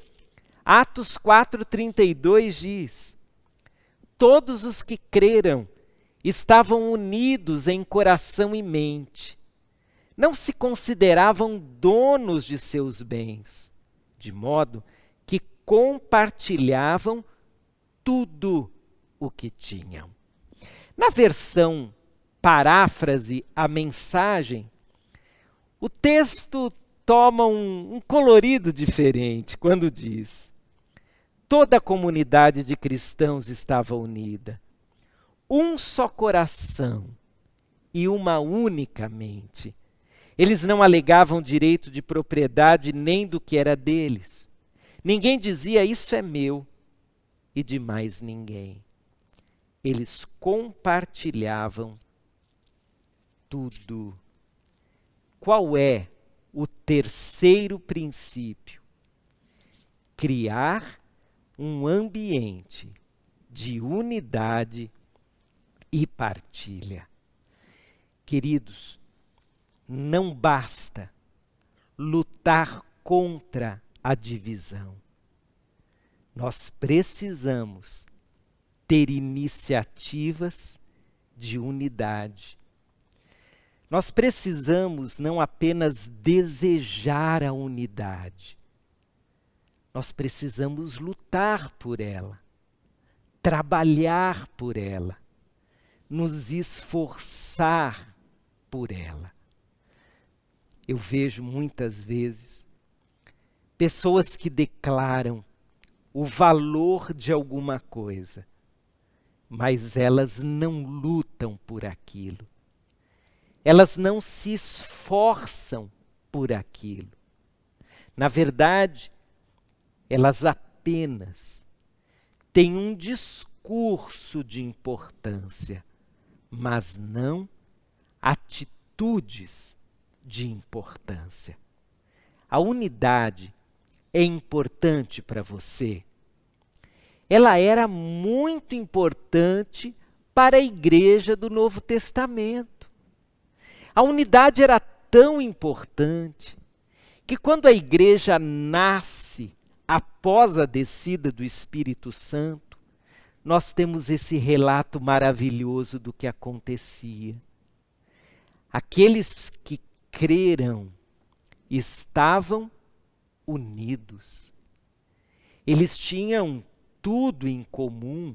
A: Atos 4:32 diz: todos os que creram estavam unidos em coração e mente. Não se consideravam donos de seus bens, de modo que compartilhavam tudo o que tinham. Na versão paráfrase, a mensagem, o texto toma um colorido diferente quando diz: toda a comunidade de cristãos estava unida, um só coração e uma única mente. Eles não alegavam direito de propriedade nem do que era deles. Ninguém dizia: isso é meu, e de mais ninguém. Eles compartilhavam tudo. Qual é o terceiro princípio? Criar um ambiente de unidade e partilha. Queridos, não basta lutar contra a divisão. Nós precisamos ter iniciativas de unidade. Nós precisamos não apenas desejar a unidade, nós precisamos lutar por ela, trabalhar por ela, nos esforçar por ela. Eu vejo muitas vezes pessoas que declaram o valor de alguma coisa, mas elas não lutam por aquilo. Elas não se esforçam por aquilo. Na verdade, elas apenas têm um discurso de importância, mas não atitudes de importância. A unidade é importante para você? Ela era muito importante para a igreja do Novo Testamento. A unidade era tão importante que quando a igreja nasce após a descida do Espírito Santo, nós temos esse relato maravilhoso do que acontecia. Aqueles que creram estavam unidos. Eles tinham tudo em comum.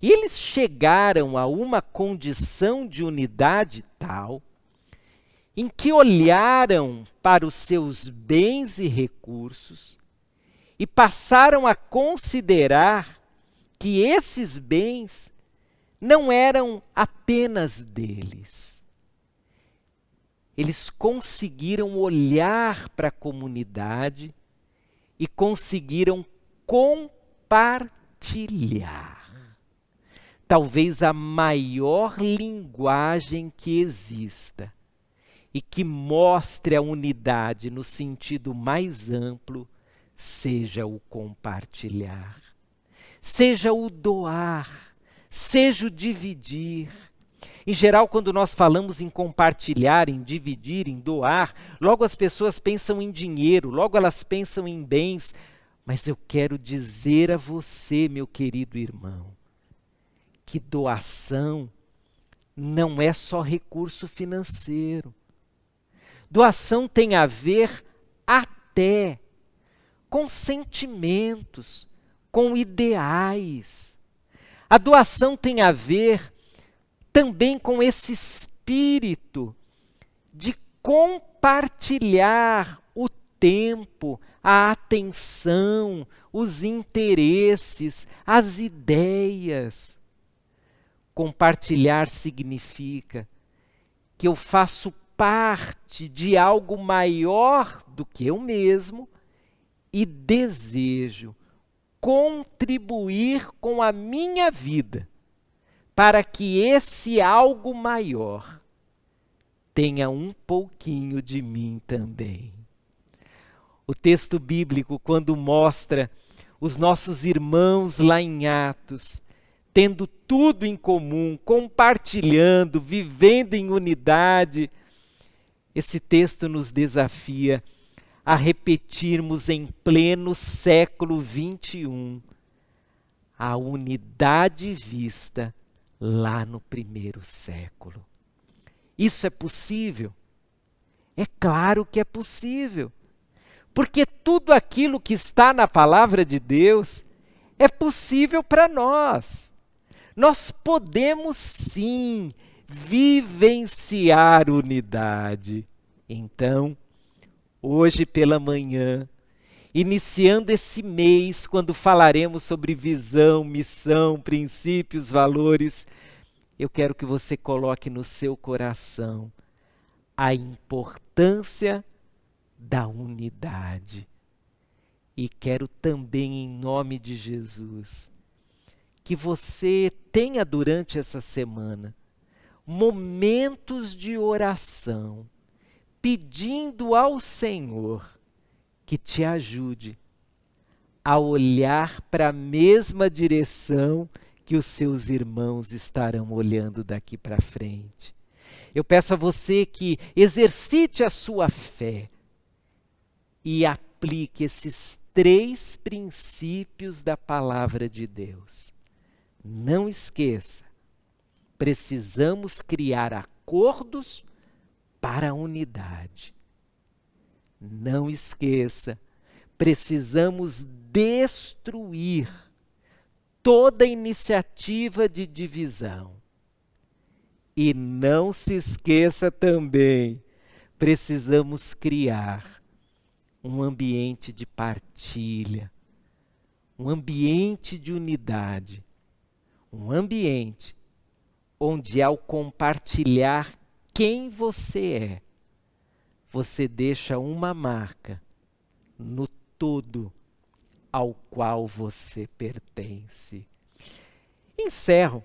A: E eles chegaram a uma condição de unidade tal, em que olharam para os seus bens e recursos e passaram a considerar que esses bens não eram apenas deles. Eles conseguiram olhar para a comunidade e conseguiram compartilhar. Talvez a maior linguagem que exista e que mostre a unidade no sentido mais amplo, seja o compartilhar, seja o doar, seja o dividir. Em geral, quando nós falamos em compartilhar, em dividir, em doar, logo as pessoas pensam em dinheiro, logo elas pensam em bens. Mas eu quero dizer a você, meu querido irmão, que doação não é só recurso financeiro. Doação tem a ver até com sentimentos, com ideais. A doação tem a ver também com esse espírito de compartilhar o tempo, a atenção, os interesses, as ideias. Compartilhar significa que eu faço parte de algo maior do que eu mesmo e desejo contribuir com a minha vida para que esse algo maior tenha um pouquinho de mim também. O texto bíblico, quando mostra os nossos irmãos lá em Atos, tendo tudo em comum, compartilhando, vivendo em unidade, esse texto nos desafia a repetirmos em pleno século XXI a unidade vista lá no primeiro século. Isso é possível? É claro que é possível. Porque tudo aquilo que está na palavra de Deus é possível para nós. Nós podemos sim vivenciar unidade. Então, hoje pela manhã, iniciando esse mês, quando falaremos sobre visão, missão, princípios, valores, eu quero que você coloque no seu coração a importância da unidade. E quero também, em nome de Jesus, que você tenha durante essa semana momentos de oração, pedindo ao Senhor que te ajude a olhar para a mesma direção que os seus irmãos estarão olhando daqui para frente. Eu peço a você que exercite a sua fé e aprenda aplique esses 3 princípios da palavra de Deus. Não esqueça, precisamos criar acordos para a unidade. Não esqueça, precisamos destruir toda iniciativa de divisão. E não se esqueça também, precisamos criar um ambiente de partilha, um ambiente de unidade, um ambiente onde, ao compartilhar quem você é, você deixa uma marca no todo ao qual você pertence. Encerro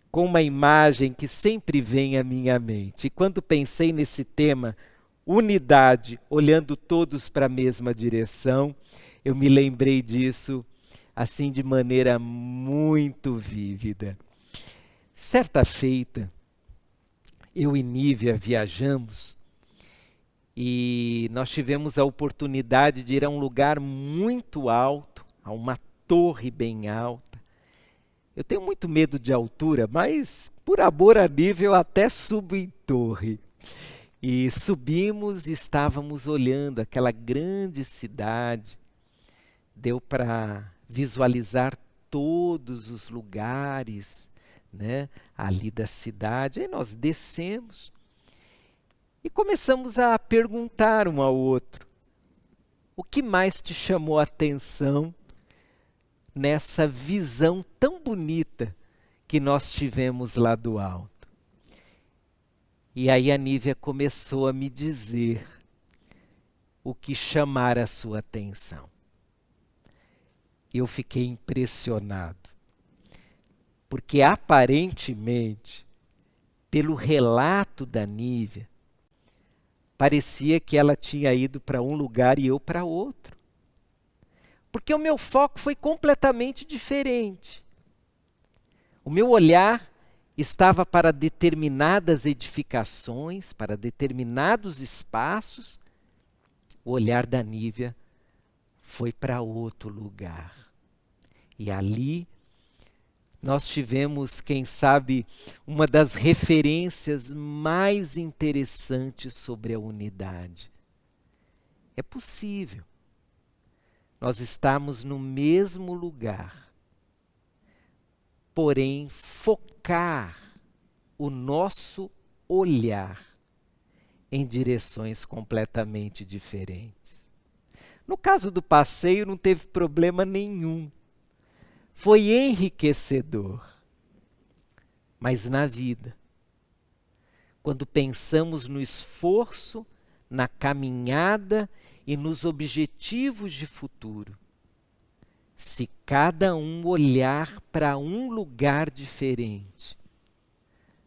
A: com uma imagem que sempre vem à minha mente. E quando pensei nesse tema, unidade, olhando todos para a mesma direção, eu me lembrei disso assim de maneira muito vívida. Certa feita, eu e Nívia viajamos e nós tivemos a oportunidade de ir a um lugar muito alto, a uma torre bem alta. Eu tenho muito medo de altura, mas por amor a Nívia eu até subo em torre. E subimos e estávamos olhando aquela grande cidade. Deu para visualizar todos os lugares, né, ali da cidade. Aí nós descemos e começamos a perguntar um ao outro: o que mais te chamou a atenção nessa visão tão bonita que nós tivemos lá do alto? E aí a Nívia começou a me dizer o que chamara a sua atenção. Eu fiquei impressionado, porque aparentemente, pelo relato da Nívia, parecia que ela tinha ido para um lugar e eu para outro. Porque o meu foco foi completamente diferente. O meu olhar estava para determinadas edificações, para determinados espaços. O olhar da Nívia foi para outro lugar. E ali nós tivemos, quem sabe, uma das referências mais interessantes sobre a unidade. É possível nós estarmos no mesmo lugar, porém focar o nosso olhar em direções completamente diferentes. No caso do passeio não teve problema nenhum. Foi enriquecedor. Mas na vida, quando pensamos no esforço, na caminhada e nos objetivos de futuro, se cada um olhar para um lugar diferente,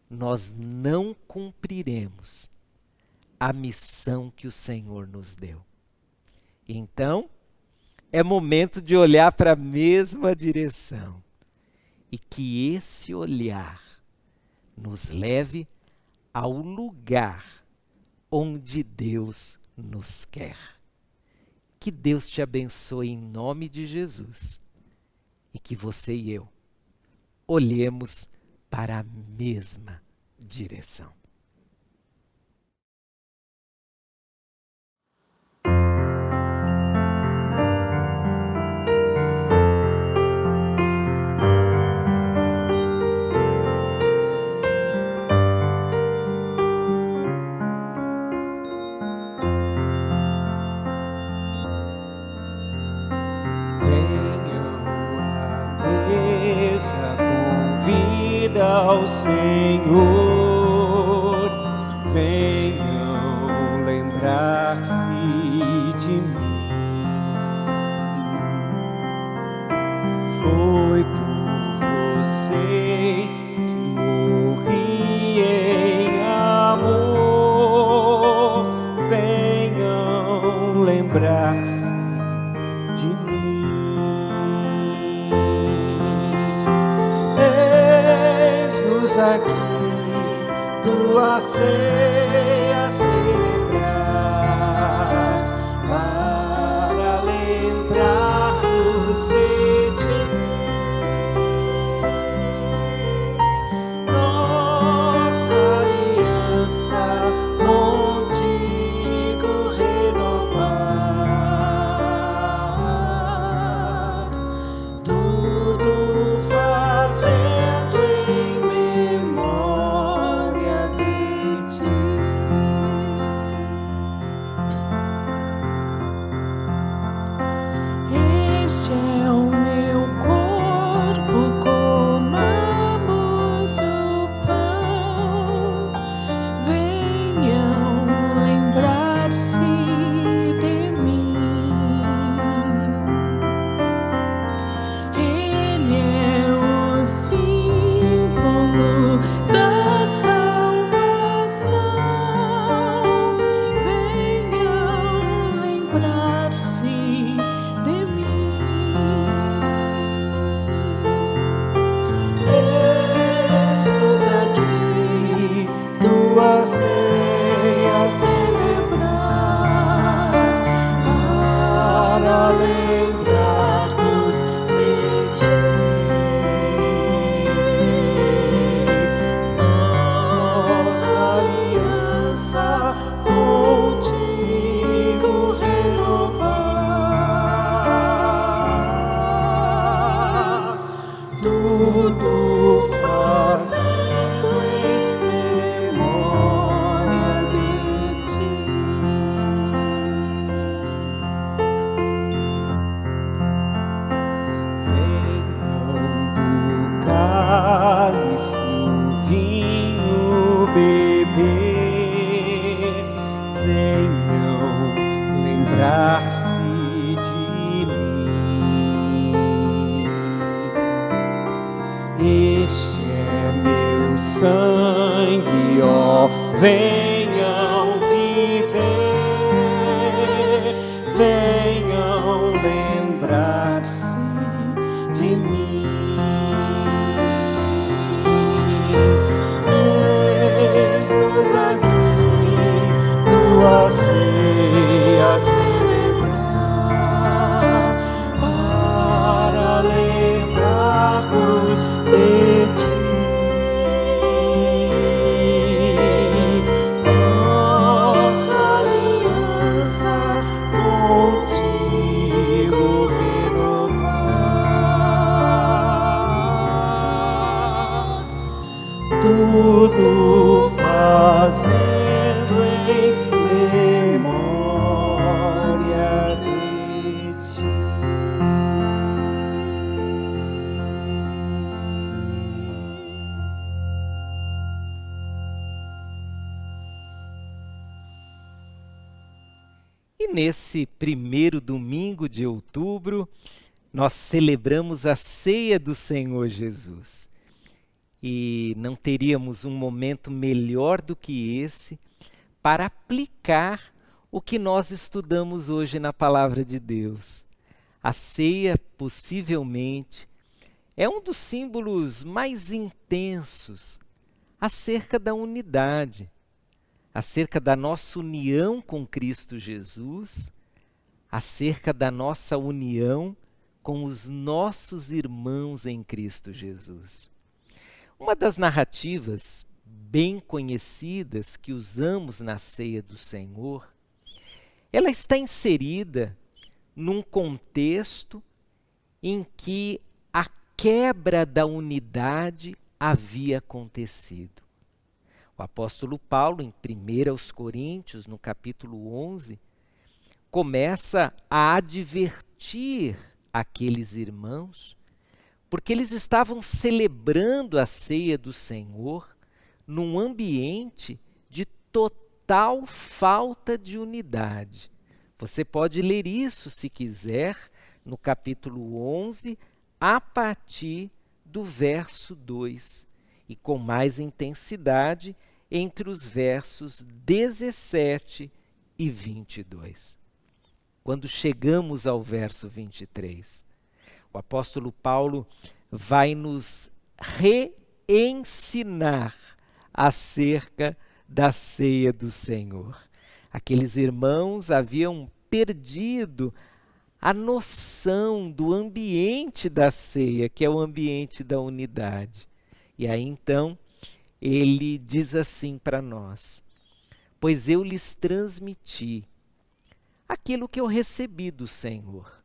A: nós não cumpriremos a missão que o Senhor nos deu. Então, é momento de olhar para a mesma direção e que esse olhar nos leve ao lugar onde Deus nos quer. Que Deus te abençoe em nome de Jesus e que você e eu olhemos para a mesma direção.
B: Ao Senhor, venham lembrar-se de mim. Foi por vocês que morri em amor. Venham lembrar-se de mim. Aqui tua ceia celebrar para celebrar, para lembrar-nos de Ti. Nossa aliança contigo renovar, tudo fazendo em memória de Ti. Venham do cálice o vinho beber, venham lembrar-se de mim. Este é meu sangue, ó, venham viver, venham lembrar-se de mim. Eis-nos aqui, tua ceia celebrar, para lembrar-nos de Ti. Nossa aliança contigo renovar, tudo fazendo em memória de Ti.
A: E nesse primeiro domingo de outubro, nós celebramos a ceia do Senhor Jesus. E não teríamos um momento melhor do que esse para aplicar o que nós estudamos hoje na Palavra de Deus. A ceia, possivelmente, é um dos símbolos mais intensos acerca da unidade, acerca da nossa união com Cristo Jesus, acerca da nossa união com os nossos irmãos em Cristo Jesus. Uma das narrativas bem conhecidas que usamos na ceia do Senhor, ela está inserida num contexto em que a quebra da unidade havia acontecido. O apóstolo Paulo, em 1 Coríntios, no capítulo 11, começa a advertir aqueles irmãos, porque eles estavam celebrando a ceia do Senhor num ambiente de total falta de unidade. Você pode ler isso, se quiser, no capítulo 11, a partir do verso 2, e com mais intensidade entre os versos 17 e 22. Quando chegamos ao verso 23, o apóstolo Paulo vai nos reensinar acerca da ceia do Senhor. Aqueles irmãos haviam perdido a noção do ambiente da ceia, que é o ambiente da unidade. E aí então ele diz assim para nós: pois eu lhes transmiti aquilo que eu recebi do Senhor.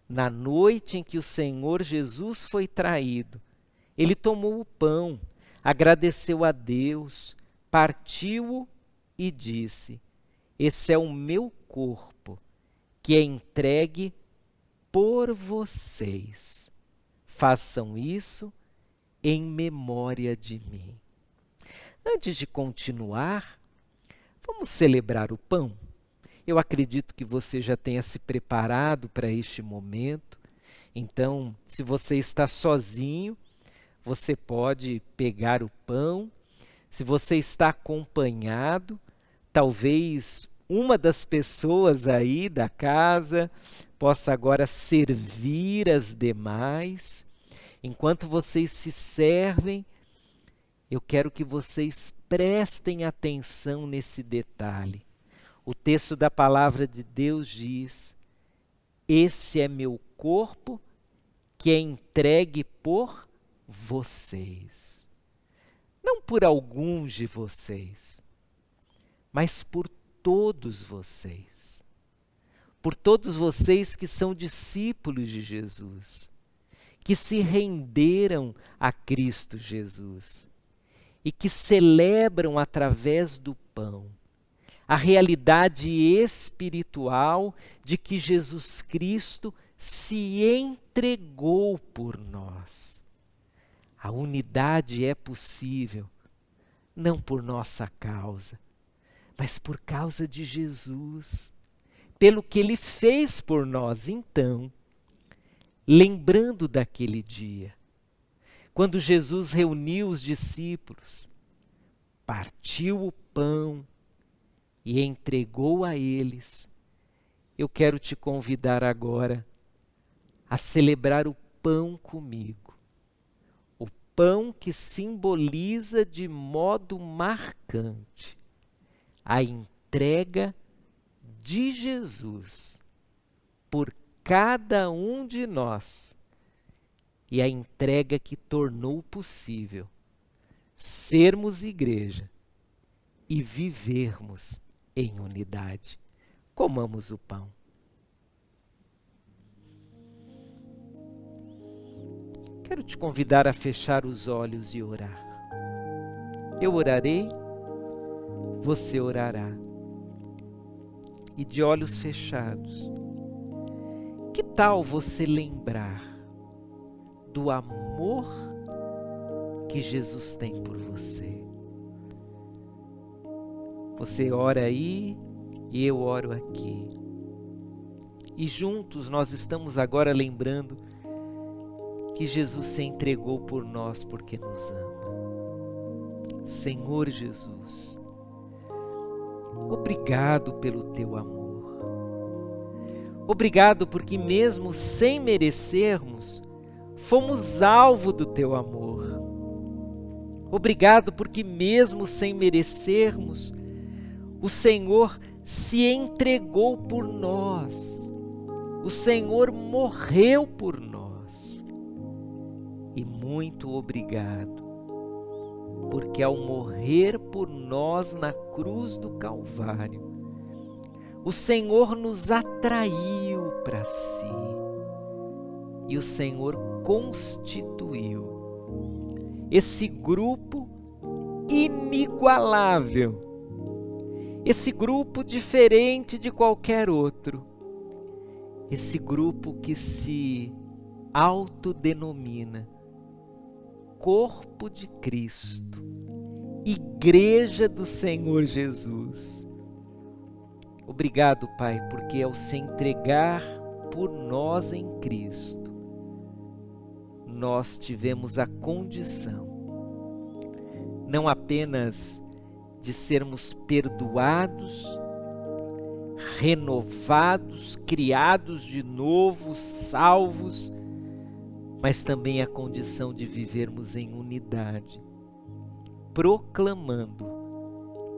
A: Na noite em que o Senhor Jesus foi traído, ele tomou o pão, agradeceu a Deus, partiu-o e disse: esse é o meu corpo, que é entregue por vocês. Façam isso em memória de mim. Antes de continuar, vamos celebrar o pão? Eu acredito que você já tenha se preparado para este momento. Então, se você está sozinho, você pode pegar o pão. Se você está acompanhado, talvez uma das pessoas aí da casa possa agora servir as demais. Enquanto vocês se servem, eu quero que vocês prestem atenção nesse detalhe. O texto da palavra de Deus diz: esse é meu corpo que é entregue por vocês. Não por alguns de vocês, mas por todos vocês. Por todos vocês que são discípulos de Jesus, que se renderam a Cristo Jesus e que celebram através do pão a realidade espiritual de que Jesus Cristo se entregou por nós. A unidade é possível, não por nossa causa, mas por causa de Jesus, pelo que Ele fez por nós. Então, lembrando daquele dia, quando Jesus reuniu os discípulos, partiu o pão e entregou a eles, eu quero te convidar agora a celebrar o pão comigo. O pão que simboliza de modo marcante a entrega de Jesus por cada um de nós e a entrega que tornou possível sermos igreja e vivermos em unidade. Comamos o pão. Quero te convidar a fechar os olhos e orar. Eu orarei, você orará. E de olhos fechados, que tal você lembrar do amor que Jesus tem por você? Você ora aí e eu oro aqui. E juntos nós estamos agora lembrando que Jesus se entregou por nós porque nos ama. Senhor Jesus, obrigado pelo teu amor. Obrigado porque mesmo sem merecermos, fomos alvo do teu amor. Obrigado porque mesmo sem merecermos, o Senhor se entregou por nós. O Senhor morreu por nós. E muito obrigado, porque ao morrer por nós na cruz do Calvário, o Senhor nos atraiu para si. E o Senhor constituiu esse grupo inigualável, esse grupo diferente de qualquer outro, esse grupo que se autodenomina Corpo de Cristo, Igreja do Senhor Jesus. Obrigado, Pai, porque ao se entregar por nós em Cristo, nós tivemos a condição, não apenas de sermos perdoados, renovados, criados de novo, salvos, mas também a condição de vivermos em unidade, proclamando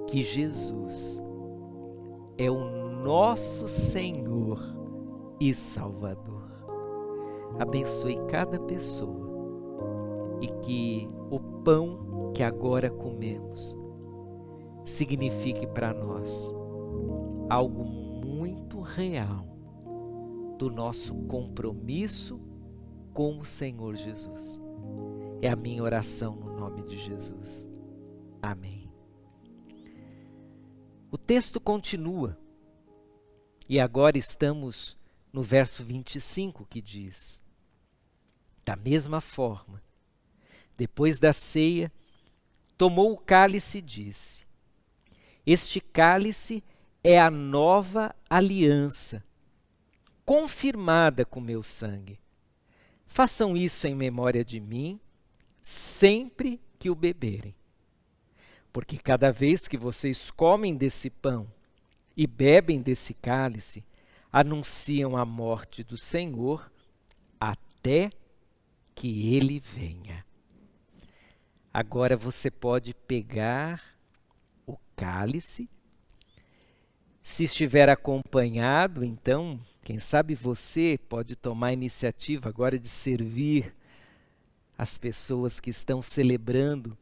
A: que Jesus é o nosso Senhor e Salvador. Abençoe cada pessoa e que o pão que agora comemos signifique para nós algo muito real do nosso compromisso com o Senhor Jesus. É a minha oração no nome de Jesus. Amém. O texto continua e agora estamos no verso 25 que diz: da mesma forma, depois da ceia, tomou o cálice e disse: este cálice é a nova aliança, confirmada com meu sangue. Façam isso em memória de mim, sempre que o beberem. Porque cada vez que vocês comem desse pão e bebem desse cálice, anunciam a morte do Senhor até que Ele venha. Agora você pode pegar o cálice. Se estiver acompanhado, então, quem sabe você pode tomar a iniciativa agora de servir as pessoas que estão celebrando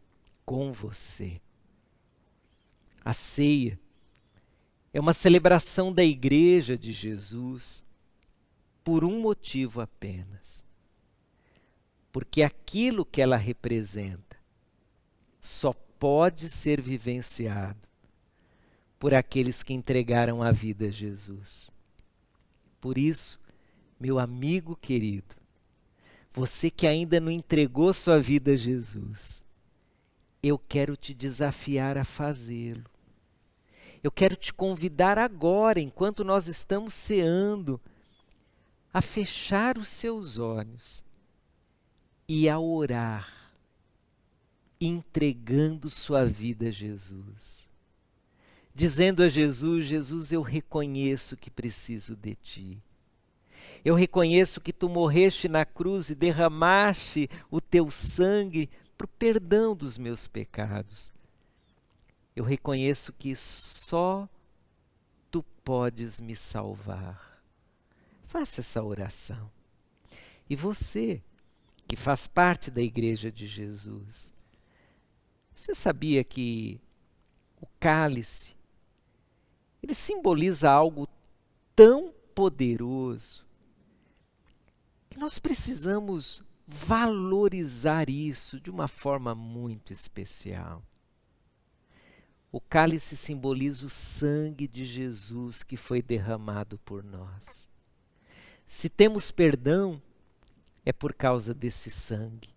A: com você. A ceia é uma celebração da Igreja de Jesus por um motivo apenas. Porque aquilo que ela representa só pode ser vivenciado por aqueles que entregaram a vida a Jesus. Por isso, meu amigo querido, você que ainda não entregou sua vida a Jesus, eu quero te desafiar a fazê-lo. Eu quero te convidar agora, enquanto nós estamos ceando, a fechar os seus olhos e a orar, entregando sua vida a Jesus. Dizendo a Jesus: Jesus, eu reconheço que preciso de Ti. Eu reconheço que Tu morreste na cruz e derramaste o Teu sangue para o perdão dos meus pecados. Eu reconheço que só Tu podes me salvar. Faça essa oração. E você, que faz parte da Igreja de Jesus, você sabia que o cálice, ele simboliza algo tão poderoso que nós precisamos valorizar isso de uma forma muito especial. O cálice simboliza o sangue de Jesus que foi derramado por nós. Se temos perdão, é por causa desse sangue.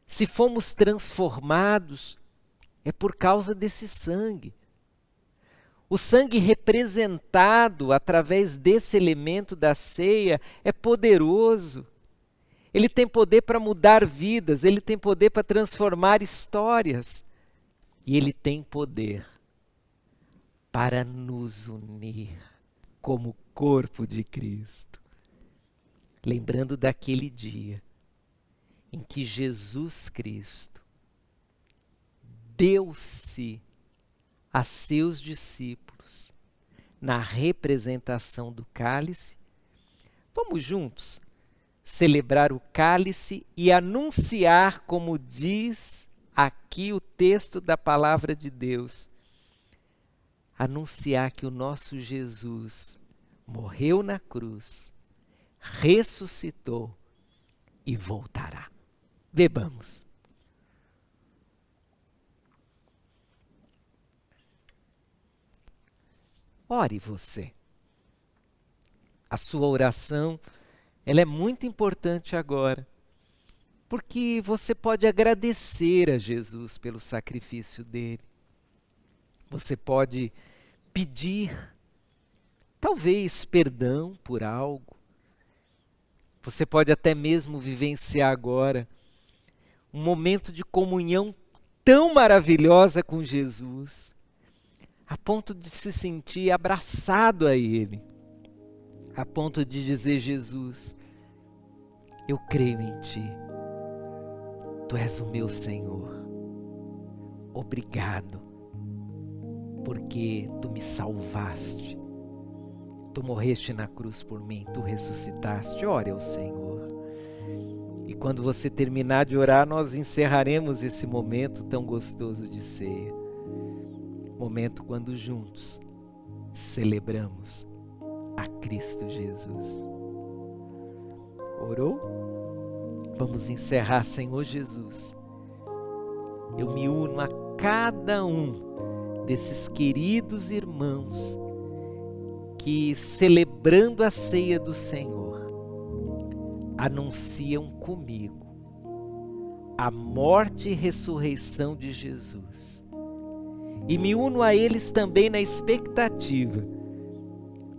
A: Se fomos transformados, é por causa desse sangue. O sangue representado através desse elemento da ceia é poderoso. Ele tem poder para mudar vidas, ele tem poder para transformar histórias. E ele tem poder para nos unir como corpo de Cristo. Lembrando daquele dia em que Jesus Cristo deu-se a seus discípulos na representação do cálice. Vamos juntos celebrar o cálice e anunciar, como diz aqui o texto da palavra de Deus, anunciar que o nosso Jesus morreu na cruz, ressuscitou e voltará. Bebamos. Ore você. A sua oração, ela é muito importante agora, porque você pode agradecer a Jesus pelo sacrifício dele. Você pode pedir, talvez, perdão por algo. Você pode até mesmo vivenciar agora um momento de comunhão tão maravilhosa com Jesus, a ponto de se sentir abraçado a Ele, a ponto de dizer: Jesus, eu creio em Ti, Tu és o meu Senhor, obrigado, porque Tu me salvaste, Tu morreste na cruz por mim, Tu ressuscitaste. Ore ao Senhor. E quando você terminar de orar, nós encerraremos esse momento tão gostoso de ceia. Momento quando juntos celebramos a Cristo Jesus. Orou? Vamos encerrar. Senhor Jesus, eu me uno a cada um desses queridos irmãos que, celebrando a ceia do Senhor, anunciam comigo a morte e ressurreição de Jesus. E me uno a eles também na expectativa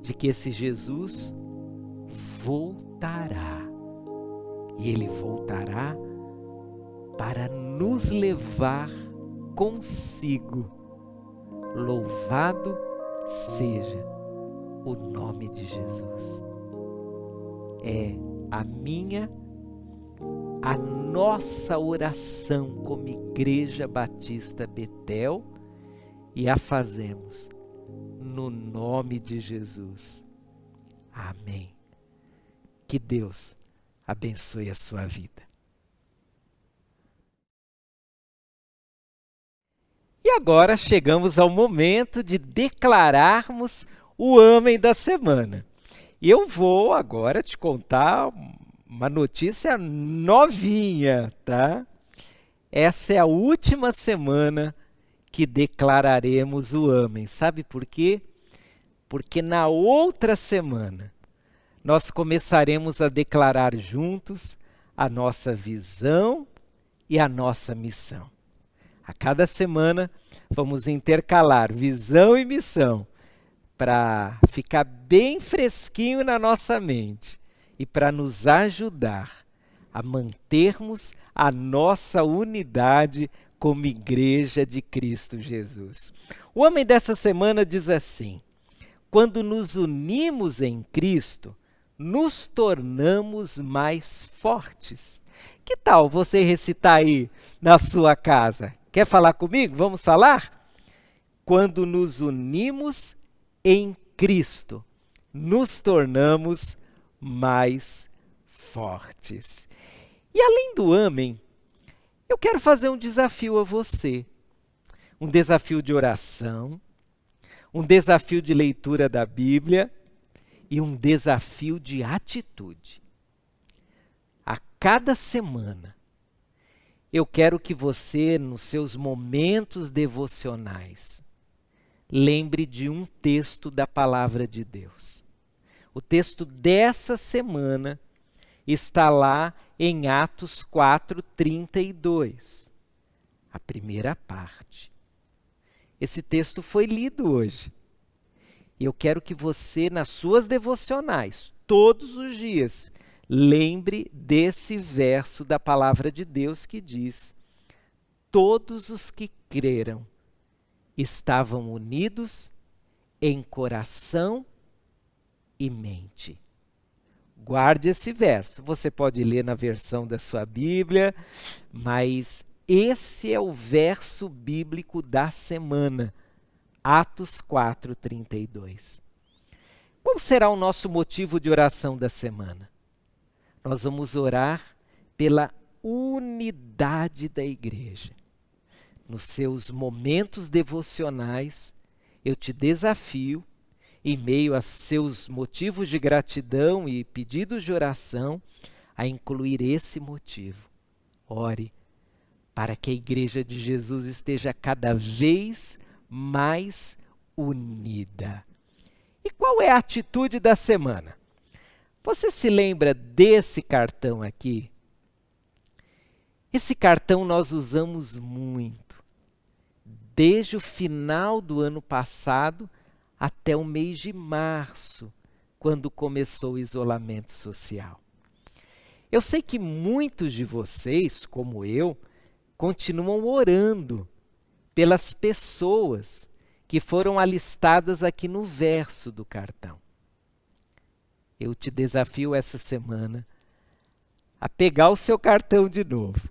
A: de que esse Jesus voltará. E Ele voltará para nos levar consigo. Louvado seja o nome de Jesus. É a nossa oração como Igreja Batista Betel, e a fazemos no nome de Jesus. Amém. Que Deus abençoe a sua vida. E agora chegamos ao momento de declararmos o homem da semana. E eu vou agora te contar uma notícia novinha, tá? Essa é a última semana que declararemos o homem. Sabe por quê? Porque na outra semana nós começaremos a declarar juntos a nossa visão e a nossa missão. A cada semana vamos intercalar visão e missão para ficar bem fresquinho na nossa mente e para nos ajudar a mantermos a nossa unidade como Igreja de Cristo Jesus. O homem dessa semana diz assim: quando nos unimos em Cristo, nos tornamos mais fortes. Que tal você recitar aí na sua casa? Quer falar comigo? Vamos falar? Quando nos unimos em Cristo, nos tornamos mais fortes. E além do homem, eu quero fazer um desafio a você. Um desafio de oração, um desafio de leitura da Bíblia e um desafio de atitude. A cada semana, eu quero que você, nos seus momentos devocionais, lembre de um texto da Palavra de Deus. O texto dessa semana está lá em Atos 4:32, a primeira parte. Esse texto foi lido hoje. E eu quero que você, nas suas devocionais, todos os dias, lembre desse verso da Palavra de Deus que diz: todos os que creram estavam unidos em coração e mente. Guarde esse verso. Você pode ler na versão da sua Bíblia, mas esse é o verso bíblico da semana, Atos 4:32. Qual será o nosso motivo de oração da semana? Nós vamos orar pela unidade da igreja. Nos seus momentos devocionais, eu te desafio, em meio a seus motivos de gratidão e pedidos de oração, a incluir esse motivo. Ore para que a Igreja de Jesus esteja cada vez mais unida. E qual é a atitude da semana? Você se lembra desse cartão aqui? Esse cartão nós usamos muito, desde o final do ano passado até o mês de março, quando começou o isolamento social. Eu sei que muitos de vocês, como eu, continuam orando pelas pessoas que foram alistadas aqui no verso do cartão. Eu te desafio essa semana a pegar o seu cartão de novo.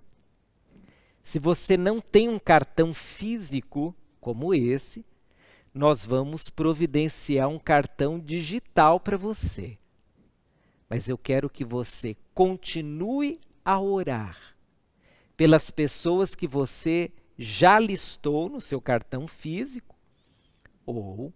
A: Se você não tem um cartão físico como esse, nós vamos providenciar um cartão digital para você. Mas eu quero que você continue a orar pelas pessoas que você já listou no seu cartão físico, ou,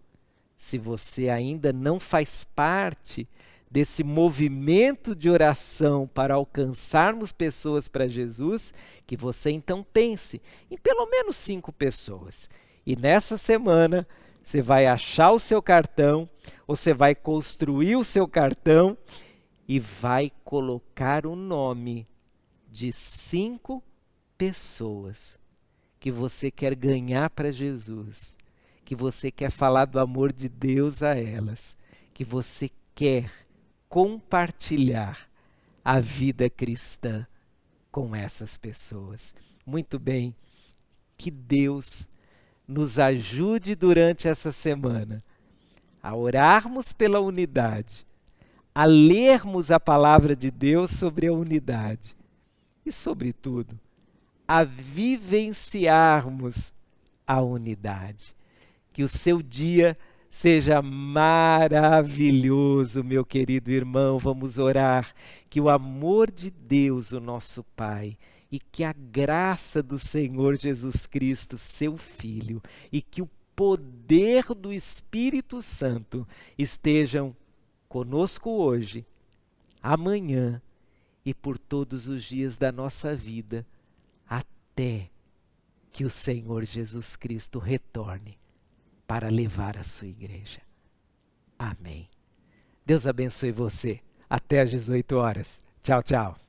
A: se você ainda não faz parte desse movimento de oração para alcançarmos pessoas para Jesus, que você então pense em pelo menos 5 pessoas. E nessa semana, você vai achar o seu cartão, ou você vai construir o seu cartão e vai colocar o nome de 5 pessoas que você quer ganhar para Jesus, que você quer falar do amor de Deus a elas, que você quer compartilhar a vida cristã com essas pessoas. Muito bem, que Deus nos ajude durante essa semana a orarmos pela unidade, a lermos a palavra de Deus sobre a unidade e, sobretudo, a vivenciarmos a unidade. Que o seu dia seja maravilhoso, meu querido irmão. Vamos orar. Que o amor de Deus, o nosso Pai, e que a graça do Senhor Jesus Cristo, seu Filho, e que o poder do Espírito Santo estejam conosco hoje, amanhã e por todos os dias da nossa vida, até que o Senhor Jesus Cristo retorne para levar a sua igreja. Amém. Deus abençoe você. Até às 18 horas. Tchau, tchau.